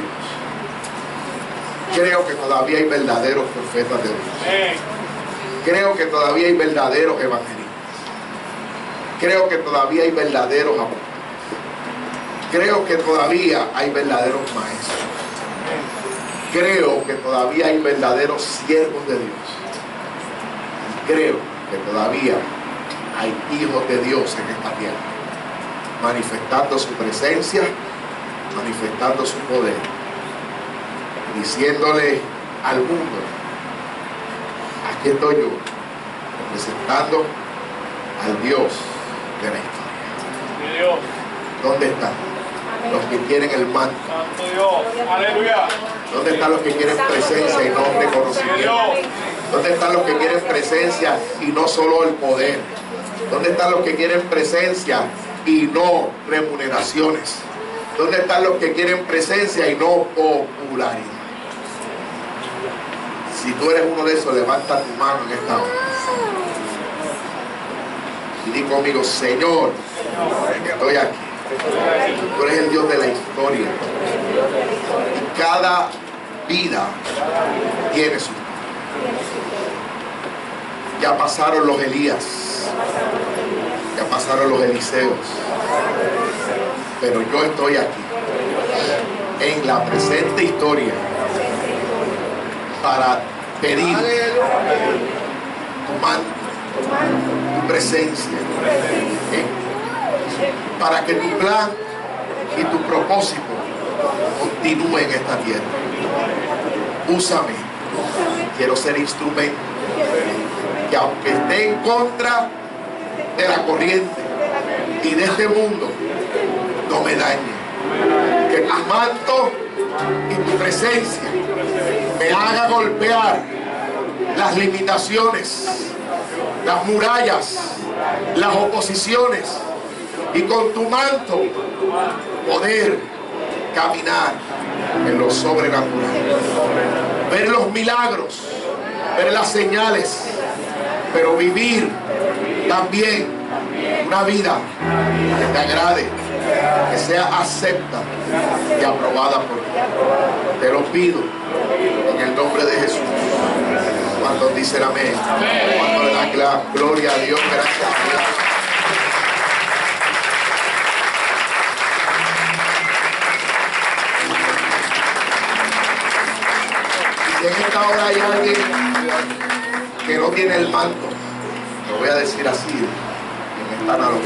Creo que todavía hay verdaderos profetas de Dios. Creo que todavía hay verdaderos evangelistas. Creo que todavía hay verdaderos apóstoles. Creo que todavía hay verdaderos maestros. Creo que todavía hay verdaderos siervos de Dios. Y creo que todavía hay hijos de Dios en esta tierra, manifestando su presencia, manifestando su poder, diciéndole al mundo: aquí estoy yo, representando al Dios de la historia. ¿Dónde están los que quieren el manto? Santo Dios, aleluya. ¿Dónde están los que quieren presencia y no reconocimiento? ¿Dónde están los que quieren presencia y no solo el poder? ¿Dónde están los que quieren presencia y no remuneraciones? ¿Dónde están los que quieren presencia y no popularidad? Si tú eres uno de esos, levanta tu mano en esta hora. Y di conmigo, Señor, estoy aquí. Tú eres el Dios de la historia. Y cada vida tiene su. Ya pasaron los Elías. Ya pasaron los Eliseos. Pero yo estoy aquí, en la presente historia, para pedir tu manto, tu presencia, para que tu plan y tu propósito continúe en esta tierra. Úsame, quiero ser instrumento que, aunque esté en contra de la corriente y de este mundo, no me dañe. Que tu manto y tu presencia me haga golpear las limitaciones, las murallas, las oposiciones, y con tu manto poder caminar en lo sobrenatural, ver los milagros, ver las señales, pero vivir también una vida que te agrade, que sea acepta y aprobada por ti. Te lo pido en el nombre de Jesús. Cuando dicen amén, cuando le dan la gloria a Dios, gracias a Dios. Y si en esta hora hay alguien que no tiene el manto, lo voy a decir así, en esta analogía.